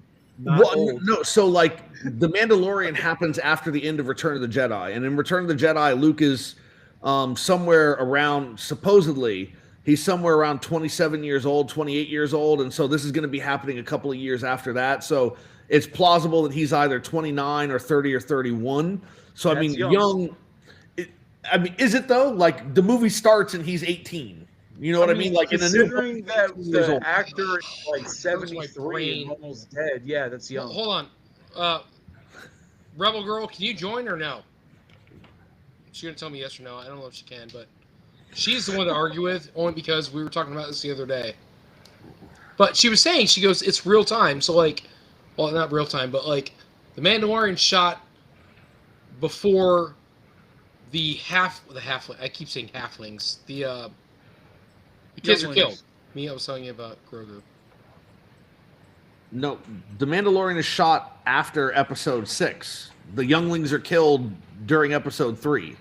no. So, like, the Mandalorian happens after the end of Return of the Jedi, and in Return of the Jedi, Luke is somewhere around. Supposedly, he's somewhere around 27 years old, 28 years old, and so this is going to be happening a couple of years after that. So it's plausible that he's either 29 or 30 or 31. So I mean, young. Is it though? Like the movie starts and he's 18. You know what I mean? Like considering that the actor is like 73 and almost dead. Yeah, that's young. Hold on. Rebel Girl, can you join or no? She's going to tell me yes or no. I don't know if she can, but she's the one to argue with only because we were talking about this the other day. But she was saying, she goes, it's real time. So like, well, not real time, but like the Mandalorian shot before the I keep saying halflings. The kids are killed. I was telling you about Grogu. No, the Mandalorian is shot after Episode 6. The younglings are killed during Episode 3.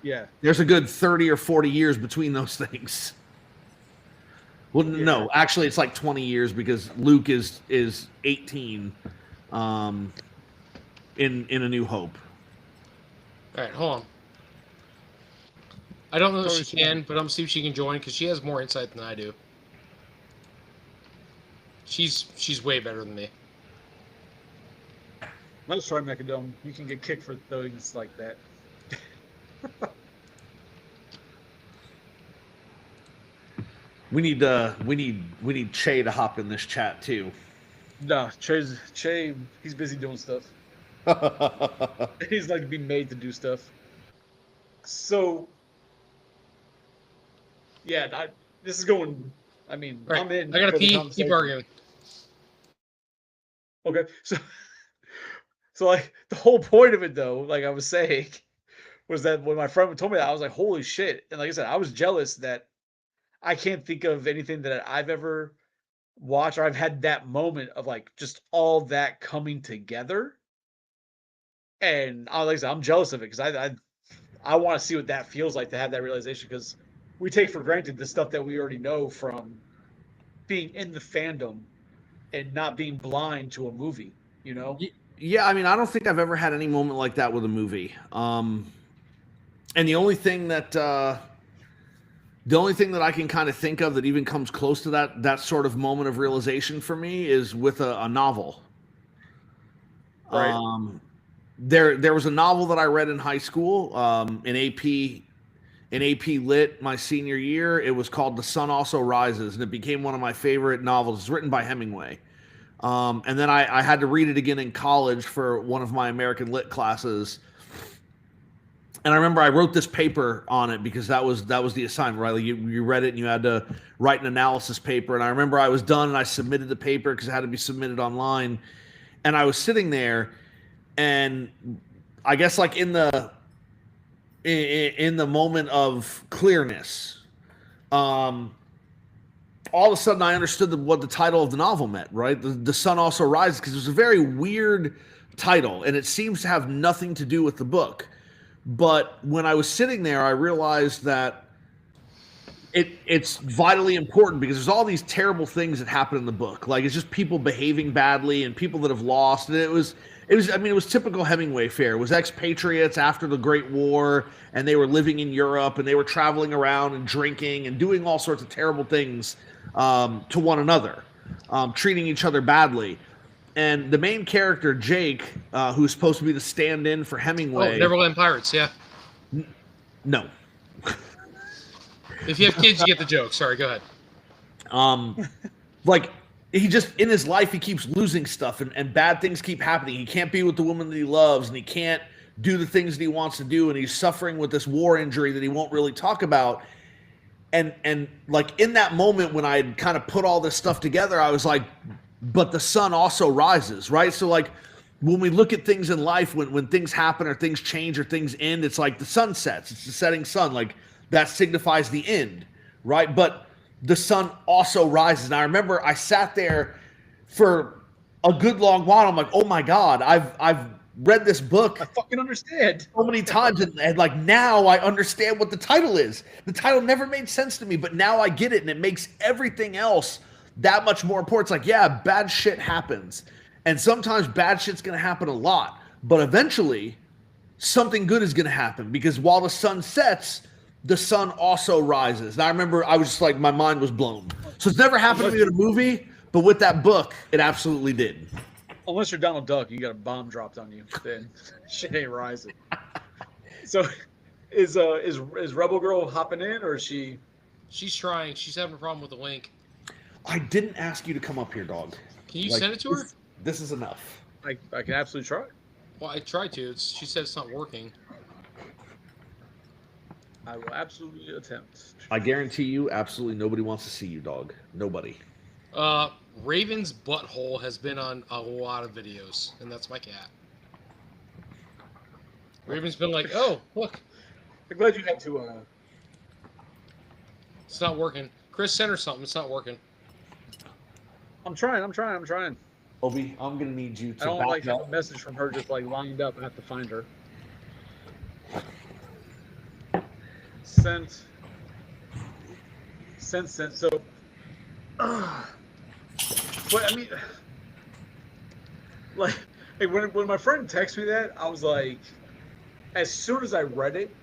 Yeah. There's a good 30 or 40 years between those things. Well, no, actually, it's like 20 years because Luke is 18 in A New Hope. All right, hold on. I don't know if she can, but I'm going to see if she can join because she has more insight than I do. She's way better than me. Let's try Mechadome. You can get kicked for things like that. We need Che to hop in this chat too. Nah, Che, he's busy doing stuff. He's like to be made to do stuff. So, yeah, this is going. I mean, right. I'm in. I gotta pee. Keep arguing. Okay, so like the whole point of it, though, like I was saying, was that when my friend told me that, I was like, "Holy shit!" And like I said, I was jealous that I can't think of anything that I've ever watched or I've had that moment of like just all that coming together. And like I said, I'm jealous of it because I want to see what that feels like to have that realization because we take for granted the stuff that we already know from being in the fandom and not being blind to a movie, you know? Yeah, I mean, I don't think I've ever had any moment like that with a movie. And the only thing that I can kind of think of that even comes close to that sort of moment of realization for me is with a novel. Right. There was a novel that I read in high school, in AP in AP Lit my senior year. It was called The Sun Also Rises, and it became one of my favorite novels. It's written by Hemingway. And then I had to read it again in college for one of my American Lit classes. And I remember I wrote this paper on it because that was the assignment, right? Like you read it and you had to write an analysis paper. And I remember I was done and I submitted the paper because it had to be submitted online. And I was sitting there, and I guess like in the moment of clearness, all of a sudden I understood what the title of the novel meant, right? The Sun Also Rises, because it was a very weird title, and it seems to have nothing to do with the book. But when I was sitting there, I realized that it's vitally important, because there's all these terrible things that happen in the book. Like, it's just people behaving badly and people that have lost. And it was typical Hemingway fare. It was expatriates after the Great War, and they were living in Europe, and they were traveling around and drinking and doing all sorts of terrible things to one another, treating each other badly. And the main character, Jake, who's supposed to be the stand-in for Hemingway. Oh, Neverland Pirates, yeah. No. If you have kids, you get the joke. Sorry, go ahead. Like, he just, in his life, he keeps losing stuff, and bad things keep happening. He can't be with the woman that he loves, and he can't do the things that he wants to do, and he's suffering with this war injury that he won't really talk about. And like, in that moment when I had kind of put all this stuff together, I was like, but the sun also rises, right? So like, when we look at things in life, when things happen or things change or things end, it's like the sun sets. It's the setting sun. Like, that signifies the end, right? But the sun also rises. And I remember I sat there for a good long while. I'm like, oh my God, I've read this book. I fucking understand So many times, and like, now I understand what the title is. The title never made sense to me, but now I get it, and it makes everything else that much more important. It's like, yeah, bad shit happens, and sometimes bad shit's gonna happen a lot, but eventually something good is gonna happen, because while the sun sets, the sun also rises. And I remember I was just like, my mind was blown. So it's never happened to me in a movie, but with that book, it absolutely did. Unless you're Donald Duck, you got a bomb dropped on you, then shit ain't rising. So, is Rebel Girl hopping in, or is she? She's trying. She's having a problem with the link. I didn't ask you to come up here, dog. Can you send it to her? This is enough. I can absolutely try. Well, I tried to. She said it's not working. I will absolutely attempt. I guarantee you, absolutely nobody wants to see you, dog. Nobody. Raven's butthole has been on a lot of videos, and that's my cat. Raven's been like, oh, look. I'm glad you had to. It's not working. Chris, sent her something. It's not working. I'm trying. Obi, I'm gonna need you to. I don't back like have up. a message from her just like lined up. I have to find her. Sent. So, but I mean, like when my friend texted me that, I was like, as soon as I read it,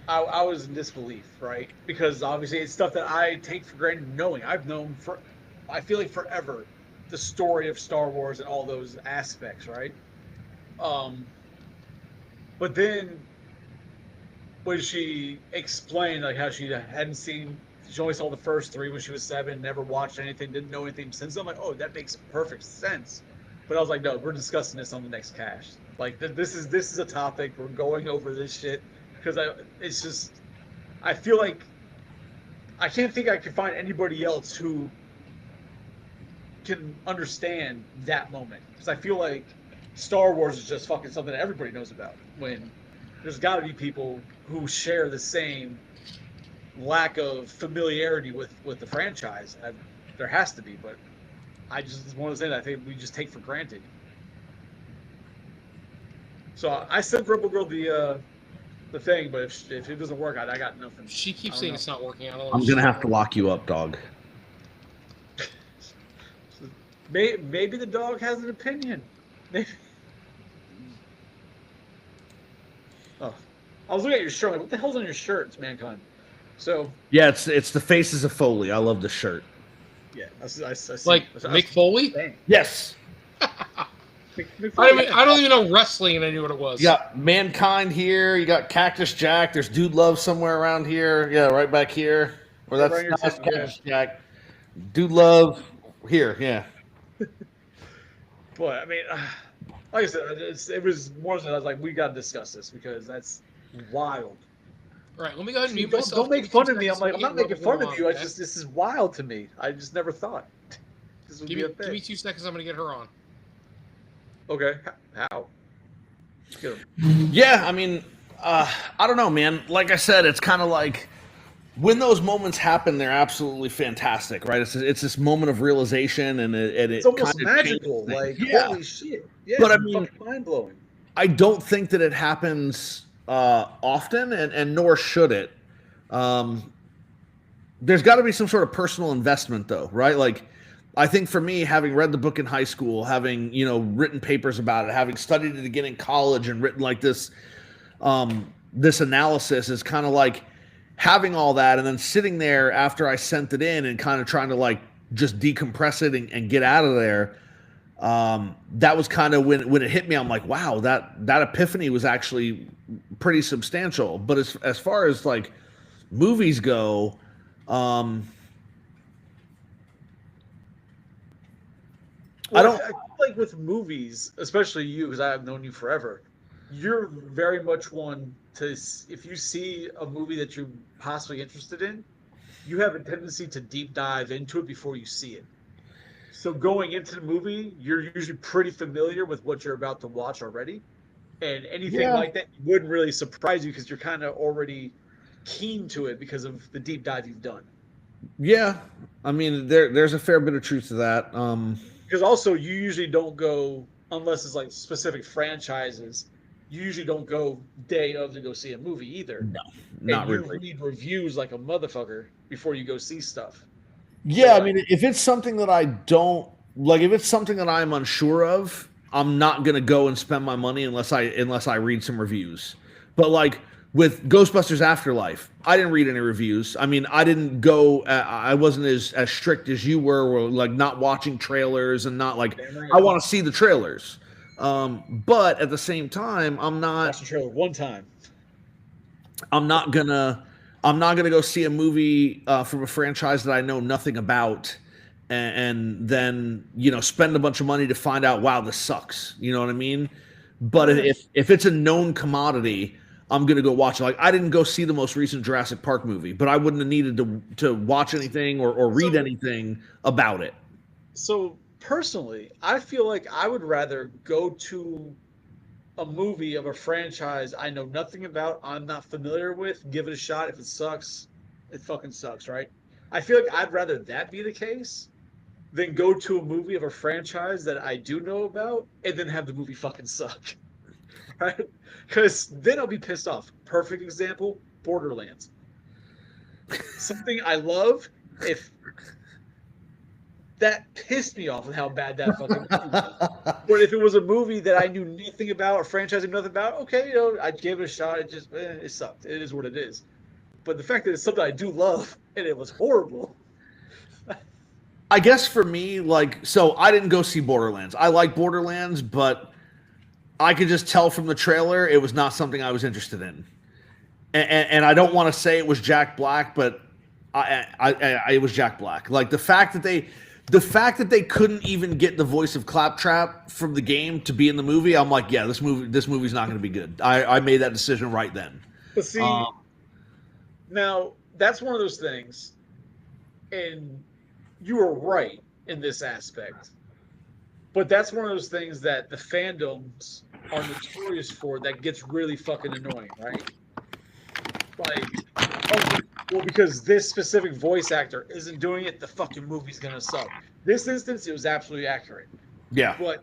I was in disbelief, right? Because obviously it's stuff that I take for granted knowing. I've known I feel like forever, the story of Star Wars and all those aspects, right? But then when she explained like how she only saw the first 3 when she was 7, never watched anything, didn't know anything since. I'm like, oh, that makes perfect sense. But I was like, no, we're discussing this on the next cache. Like, this is a topic. We're going over this shit because it's just, I feel like I can't think I can find anybody else who can understand that moment, because I feel like Star Wars is just fucking something that everybody knows about, when there's got to be people who share the same lack of familiarity with the franchise. There has to be, but I just want to say that I think we just take for granted. So I sent Rebel Girl the thing, but if it doesn't work, I got nothing. She keeps saying it's not working. I don't know. I'm gonna have to lock you up, dog. Maybe the dog has an opinion. Maybe. Oh, I was looking at your shirt. Like, what the hell's on your shirt? It's Mankind. So Yeah, it's the Faces of Foley. I love the shirt. yeah, I see. Like Mick Foley? Yes. I don't even know wrestling, and I knew what it was. You got Mankind here. You got Cactus Jack. There's Dude Love somewhere around here. Yeah, right back here. Or that's right here, not too, Cactus Jack. Dude Love here. Yeah. But I mean, like I said, it was more than I was like, we got to discuss this because that's wild. All right, let me go ahead and mute Don't, myself. don't make Give me fun of 2 me. I'm seconds like, to I'm not get making what fun was of going you. on, okay? This is wild to me. I just never thought this would be a thing. Give me 2 seconds. I'm gonna get her on. Okay, how? Let's get 'em. Yeah, I mean, I don't know, man. Like I said, it's kind of like when those moments happen, they're absolutely fantastic, right? It's this moment of realization, and It's almost kinda magical. changes Like, things. Yeah. holy shit! Yeah, But I it's mean- fucking mind blowing. I don't think that it happens often, and nor should it. There's got to be some sort of personal investment, though, right? Like, I think for me, having read the book in high school, having written papers about it, having studied it again in college, and written like this analysis is kind of like having all that, and then sitting there after I sent it in and kind of trying to like just decompress it and get out of there. That was kind of when it hit me. I'm like, wow, that epiphany was actually pretty substantial. But as far as like movies go, Well, I don't- I feel like with movies, especially you, because I have known you forever. You're very much one to, if you see a movie that you're possibly interested in, you have a tendency to deep dive into it before you see it. So going into the movie, you're usually pretty familiar with what you're about to watch already. And anything Yeah. like that wouldn't really surprise you because you're kind of already keen to it because of the deep dive you've done. yeah, I mean, there's a fair bit of truth to that. Because also you usually don't go, unless it's like specific franchises, you usually don't go day of to go see a movie either. Not and you really. read reviews like a motherfucker before you go see stuff. Yeah, I mean, if it's something that I don't like, if it's something that I'm unsure of, I'm not gonna go and spend my money unless I read some reviews. But like with Ghostbusters Afterlife, I didn't read any reviews. I mean, I didn't go. I wasn't as strict as you were, like not watching trailers and not like I want to see the trailers. But at the same time, I'm not. Watch the trailer one time. I'm not gonna go see a movie from a franchise that I know nothing about, and then spend a bunch of money to find out, wow, this sucks. You know what I mean? But if it's a known commodity, I'm gonna go watch it. Like I didn't go see the most recent Jurassic Park movie, but I wouldn't have needed to watch anything or read anything about it. So personally, I feel like I would rather go to a movie of a franchise I know nothing about, I'm not familiar with, give it a shot. If it sucks, it fucking sucks, right? I feel like I'd rather that be the case than go to a movie of a franchise that I do know about and then have the movie fucking suck. Right? Because then I'll be pissed off. Perfect example, Borderlands. Something I love, if that pissed me off with how bad that fucking movie was. But if it was a movie that I knew nothing about, a franchise I knew nothing about, okay, I'd give it a shot. It just, it sucked. It is what it is. But the fact that it's something I do love and it was horrible. I guess for me, like, so I didn't go see Borderlands. I like Borderlands, but I could just tell from the trailer it was not something I was interested in. And I don't want to say it was Jack Black, but it was Jack Black. Like the fact that they couldn't even get the voice of Claptrap from the game to be in the movie, I'm like, yeah, this movie's not going to be good. I made that decision right then. But see, now that's one of those things, and you are right in this aspect. But that's one of those things that the fandoms are notorious for that gets really fucking annoying, right? Like, oh, well, because this specific voice actor isn't doing it, the fucking movie's gonna suck. This instance, it was absolutely accurate. Yeah. But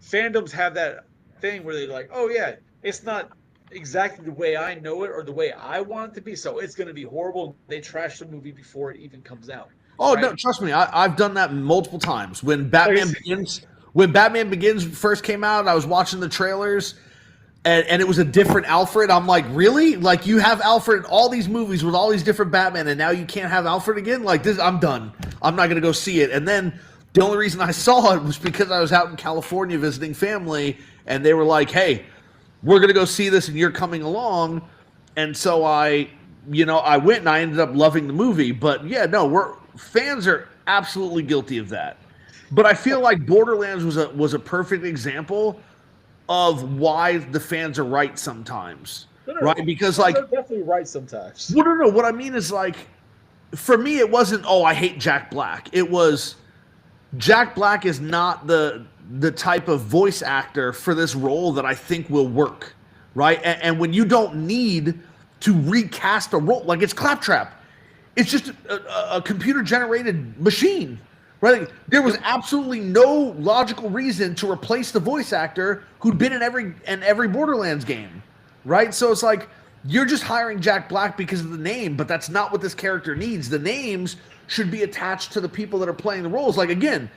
fandoms have that thing where they're like, oh yeah, it's not exactly the way I know it or the way I want it to be, so it's gonna be horrible. They trash the movie before it even comes out. Oh right? no, trust me, I've done that multiple times. When Batman Begins first came out, I was watching the trailers, and it was a different Alfred. I'm like, really? Like you have Alfred in all these movies with all these different Batman, and now you can't have Alfred again? Like this, I'm done. I'm not gonna go see it. And then The only reason I saw it was because I was out in California visiting family, and they were like, "Hey, we're gonna go see this, and you're coming along." And so I went, and I ended up loving the movie. But yeah, no, we're fans are absolutely guilty of that. But I feel like Borderlands was a perfect example of why the fans are right sometimes, right? Because like, they're definitely right sometimes. well, no. What I mean is like, for me, it wasn't, oh, I hate Jack Black. It was Jack Black is not the type of voice actor for this role that I think will work, right? And when you don't need to recast a role, like it's Claptrap, it's just a computer generated machine, right? Like, there was absolutely no logical reason to replace the voice actor who'd been in every Borderlands game, right? So it's like you're just hiring Jack Black because of the name, but that's not what this character needs. The names should be attached to the people that are playing the roles. Like, again,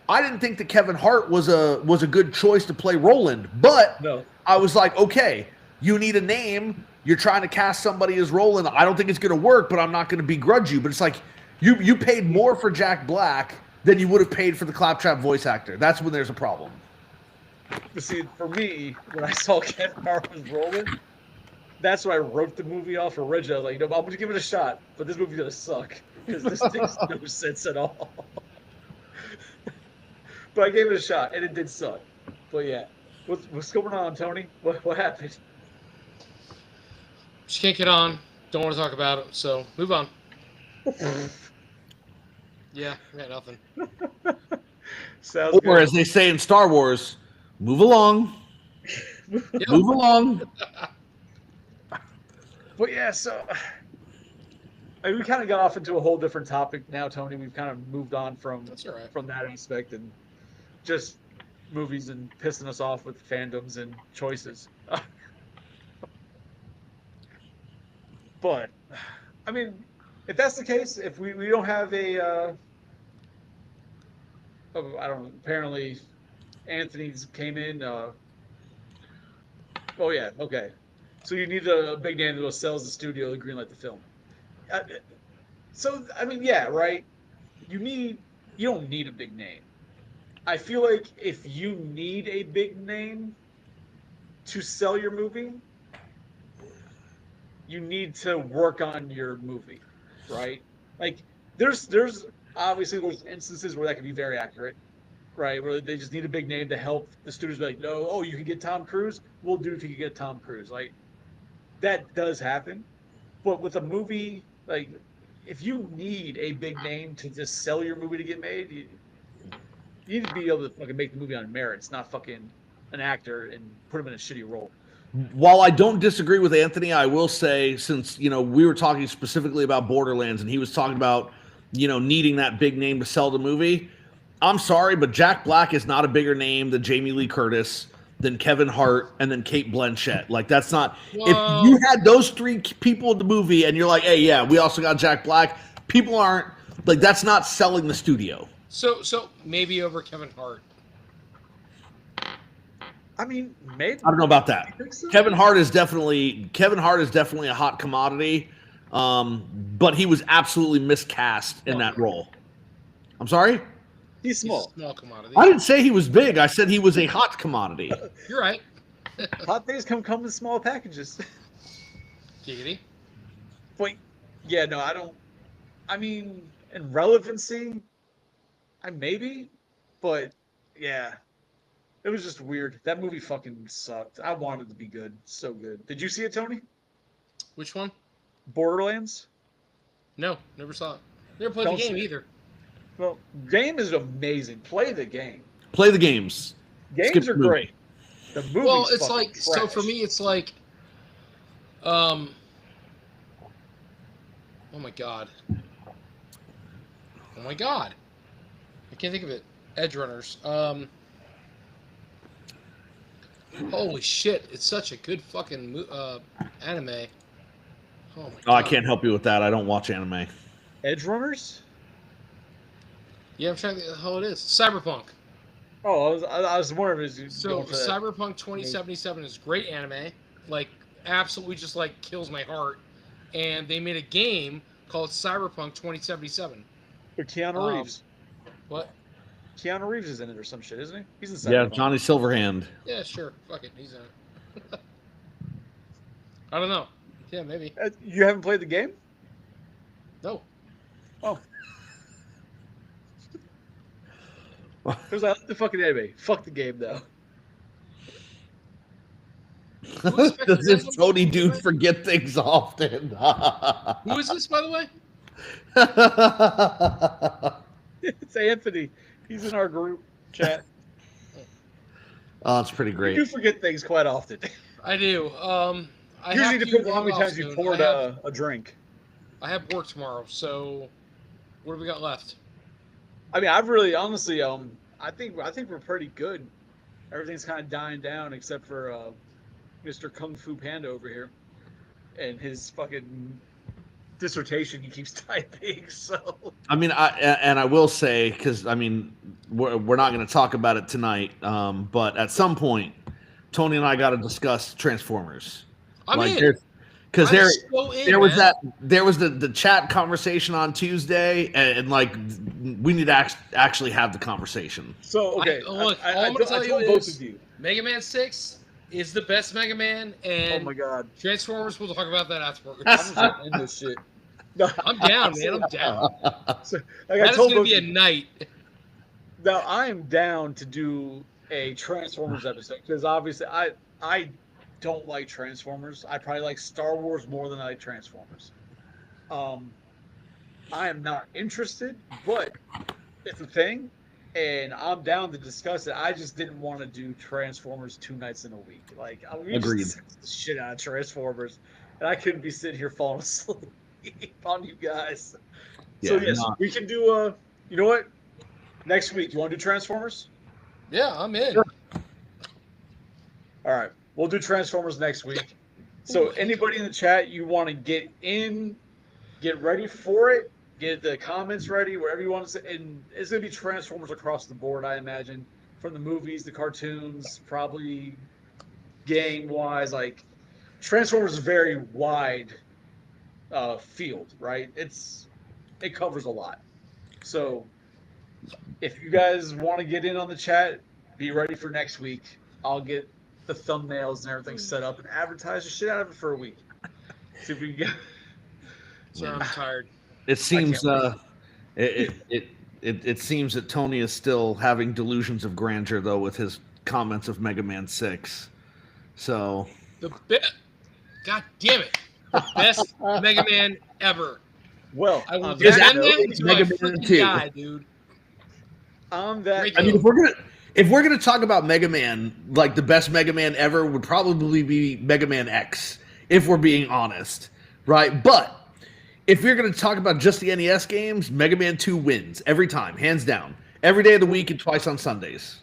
I didn't think that Kevin Hart was a good choice to play Roland, but No. I was like, okay, you need a name. You're trying to cast somebody as Roland. I don't think it's going to work, but I'm not going to begrudge you. But it's like you paid more for Jack Black than you would have paid for the Claptrap voice actor. That's when there's a problem. But see, for me, when I saw Kevin Hart was Roland, that's when I wrote the movie off originally. Like, I'm going to give it a shot, but this movie's going to suck because this makes no sense at all. But I gave it a shot, and it did suck. But yeah, what's going on, Tony? What happened? Just can't get on. Don't want to talk about it. So move on. Yeah, I got nothing. Sounds Or good. as they say in Star Wars, move along. Yep. Move along. But yeah, so we kind of got off into a whole different topic now, Tony. We've kind of moved on from That's all right. from that aspect and just movies and pissing us off with fandoms and choices. But I mean, if that's the case, if we don't have a I don't know, apparently Anthony's came in oh yeah, okay. So you need a big name that will sells the studio to greenlight the film. So I mean, yeah, right. You don't need a big name. I feel like if you need a big name to sell your movie, you need to work on your movie, right? Like there's obviously there's instances where that can be very accurate, right? Where they just need a big name to help the studios be like, no, oh, you can get Tom Cruise, we'll do it if you can get Tom Cruise. Like that does happen. But with a movie, like if you need a big name to just sell your movie to get made, you need to be able to fucking make the movie on merits, not fucking an actor and put him in a shitty role. While I don't disagree with Anthony, I will say, since we were talking specifically about Borderlands and he was talking about needing that big name to sell the movie, I'm sorry, but Jack Black is not a bigger name than Jamie Lee Curtis, than Kevin Hart, and then Cate Blanchett. Like that's not. Whoa. If you had those three people in the movie and you're like, hey, yeah, we also got Jack Black, people aren't like, that's not selling the studio. So maybe over Kevin Hart. I mean, maybe. I don't know about that. You think so? Kevin Hart is definitely a hot commodity, but he was absolutely miscast in that role. I'm sorry? He's He's small. a small commodity. I didn't say he was big. I said he was a hot commodity. You're right. Hot things come in small packages. Giggity. But yeah, no, I don't. I mean, in relevancy, maybe, but yeah, it was just weird. That movie fucking sucked. I wanted it to be good, so good. Did you see it, Tony? Which one? Borderlands. No, never saw it. Never played Don't the game see it. either. Well, game is amazing. Play the game. Play the games. Games Skip are the movie. great. The movie. Well, it's like so for me, it's like, oh my god, I can't think of it. Edge Runners. Holy shit! It's such a good fucking anime. Oh my god. Oh, I can't help you with that. I don't watch anime. Edge Runners. Yeah, I'm trying to think of the hell it is. Cyberpunk. Oh, I was wondering if it was So going for that. Cyberpunk 2077 is great anime, like absolutely just like kills my heart. And they made a game called Cyberpunk 2077. With Keanu Um, Reeves. What? Keanu Reeves is in it or some shit, isn't he? He's in Yeah, Cyberpunk. Johnny Silverhand. Yeah, sure. Fuck it. He's in it. I don't know. Yeah, maybe. You haven't played the game? No. Oh. Because I like the fucking anime. Fuck the game, though. Does this Tony dude forget things often? Who is this, by the way? It's Anthony. He's in our group chat. Oh, it's pretty You great. do forget things quite often. I do. I Usually have depends to on how many log times off you soon. poured a drink. I have work tomorrow, so what do we got left? I mean, I've really, honestly, I think we're pretty good. Everything's kind of dying down except for Mr. Kung Fu Panda over here and his fucking dissertation he keeps typing. So I mean, I will say, because I mean, we're not going to talk about it tonight, but at some point, Tony and I got to discuss Transformers. I'm like, in. because I'm there so in, there was man. there was the chat conversation on Tuesday, and like we need to actually have the conversation. So okay, Look, all I I'm gonna tell you told both is of you. Mega Man 6 is the best Mega Man, Oh and my god, Transformers, we'll talk about that afterwards. I'm just gonna end this shit. No, I'm down, man. I'm down. so, like I That is told going to both be a of you, night. now I am down to do a Transformers episode because obviously I don't like Transformers. I probably like Star Wars more than I like Transformers. I am not interested, but it's a thing, and I'm down to discuss it. I just didn't want to do Transformers 2 nights in a week. Like, we Agreed. just discussed the shit out of Transformers, and I couldn't be sitting here falling asleep on you guys. So Yeah, yes, no. we can do. You know what? Next week, you want to do Transformers? Yeah, I'm in. Sure. All right, we'll do Transformers next week. So anybody in the chat, you want to get in, get ready for it, get the comments ready, wherever you want to say, and it's gonna be Transformers across the board, I imagine, from the movies, the cartoons, probably game-wise. Like Transformers is a very wide field, right? It covers a lot. So if you guys want to get in on the chat, be ready for next week. I'll get the thumbnails and everything set up and advertise the shit out of it for a week. See if we can get. Sorry, I'm tired. It seems can't it seems that Tony is still having delusions of grandeur though with his comments of Mega Man 6. So God damn it. The best Mega Man ever. Well, I will on Is defend that that- it note, until I Mega Man freaking 2. die, dude. on that Great I mean, game. if we're gonna talk about Mega Man, like the best Mega Man ever would probably be Mega Man X, if we're being honest, right? But if you're gonna talk about just the NES games, Mega Man 2 wins every time, hands down, every day of the week and twice on Sundays.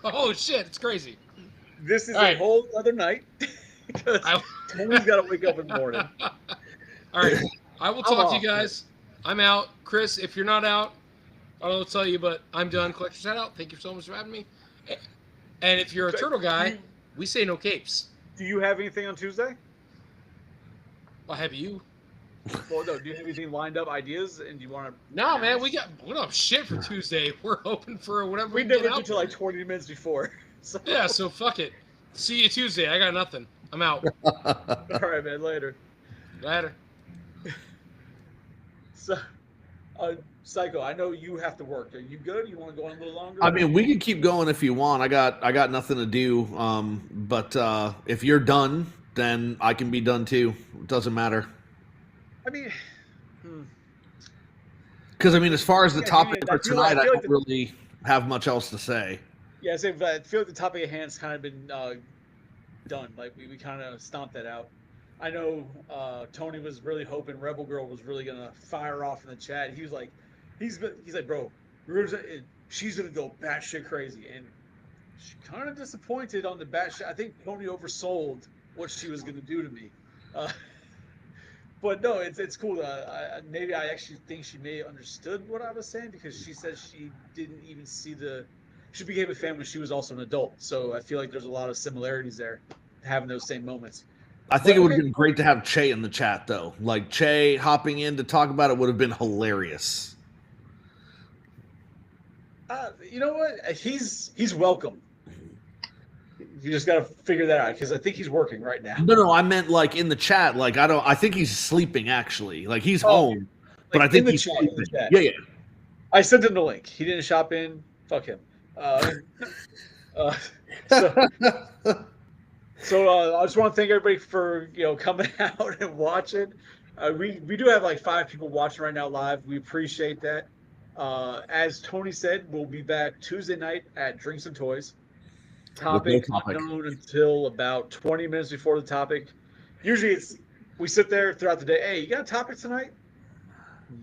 Oh, shit. It's crazy. this is All a right. whole other night. Because I, Tony's got to wake up in the morning. all right. I will talk to you off, guys. I'm out. Chris, if you're not out, I don't know what to tell you, but I'm done. Collector's Head out. Thank you so much for having me. And if you're a turtle guy, we say no capes. Do you have anything on Tuesday? I'll have you. Well, no. Do you have anything lined up, ideas, and do you want to? No, man, we don't have shit for Tuesday. We're hoping for whatever We we can never get do out till like there. 20 minutes before. So, Yeah, so fuck it. See you Tuesday. I got nothing. I'm out. all right, man. Later. Later. So, Psycho, I know you have to work. Are you good? You want to go on a little longer? I mean, we can keep going if you want. I got nothing to do. But if you're done, then I can be done too. It doesn't matter. I mean, Because I mean, as far as the Yeah, topic I for feel like- tonight, I I feel like don't really have much else to say. yeah, I feel like the topic at hand's kind of been done. Like we kind of stomped that out. I know Tony was really hoping Rebel Girl was really gonna fire off in the chat. He was like, he's like, bro, she's gonna go batshit crazy, and she kind of disappointed on the batshit. I think Tony oversold what she was gonna do to me. But no, it's cool. Maybe I actually think she may have understood what I was saying because she said she didn't even see she became a fan when she was also an adult. So I feel like there's a lot of similarities there, having those same moments. I think it Well, would have okay. been great to have Che in the chat, though. Like Che hopping in to talk about it would have been hilarious. You know what? He's welcome. You just got to figure that out because I think he's working right now. No, I meant like in the chat. Like I think he's sleeping actually. Like he's Oh, home, but I in think the he's chat, in the sleeping. chat. Yeah. I sent him the link. He didn't shop in. Fuck him. So I just want to thank everybody for coming out and watching. We do have like 5 people watching right now live. We appreciate that. As Tony said, we'll be back Tuesday night at Drinks and Toys. Topic unknown until about 20 minutes before the topic. Usually we sit there throughout the day. Hey, you got a topic tonight?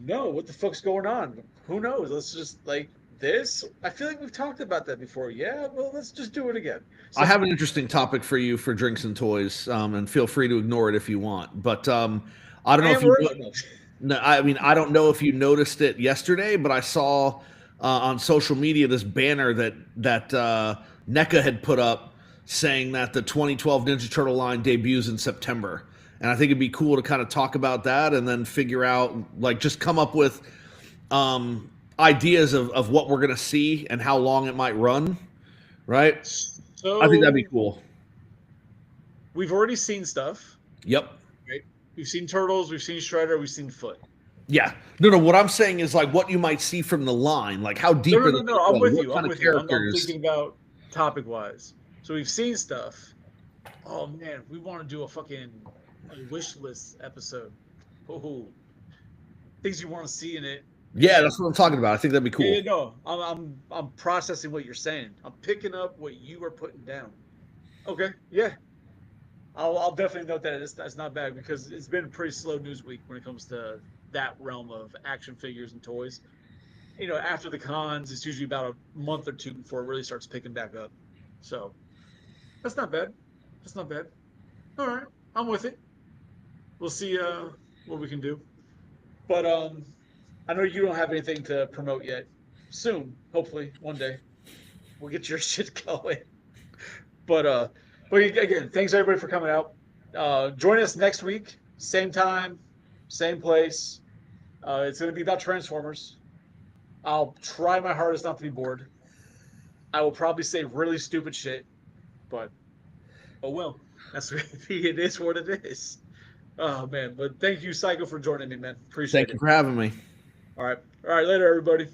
No, what the fuck's going on? Who knows? Let's just like this. I feel like we've talked about that before. Yeah, well, let's just do it again. So, I have an interesting topic for you for Drinks and Toys, and feel free to ignore it if you want. But I don't know if you. No, I mean I don't know if you noticed it yesterday, but I saw on social media this banner that NECA had put up saying that the 2012 Ninja Turtle line debuts in September. And I think it'd be cool to kind of talk about that and then figure out, like, just come up with ideas of what we're going to see and how long it might run, right? So I think that'd be cool. We've already seen stuff. Yep. Right? We've seen Turtles, we've seen Shredder, we've seen Foot. Yeah. No, what I'm saying is, like, what you might see from the line. Like, how deep are No, I'm with you. I'm with you. I'm thinking about topic-wise. So we've seen stuff. Oh, man, we want to do a fucking wish list episode. Oh, things you want to see in it. Yeah, that's what I'm talking about. I think that'd be cool. Yeah, no, I'm processing what you're saying. I'm picking up what you are putting down. Okay, yeah. I'll definitely note that that's not bad because it's been a pretty slow news week when it comes to that realm of action figures and toys. After the cons, it's usually about a month or 2 before it really starts picking back up. So that's not bad. That's not bad. All right, I'm with it. We'll see what we can do. But I know you don't have anything to promote yet. Soon, hopefully, one day, we'll get your shit going. But again, thanks everybody for coming out. Join us next week, same time, same place. It's going to be about Transformers. I'll try my hardest not to be bored. I will probably say really stupid shit, but oh well. It is what it is. Oh man, but thank you, Psycho, for joining me, man. Appreciate it. Thank you for having me. All right, later, everybody.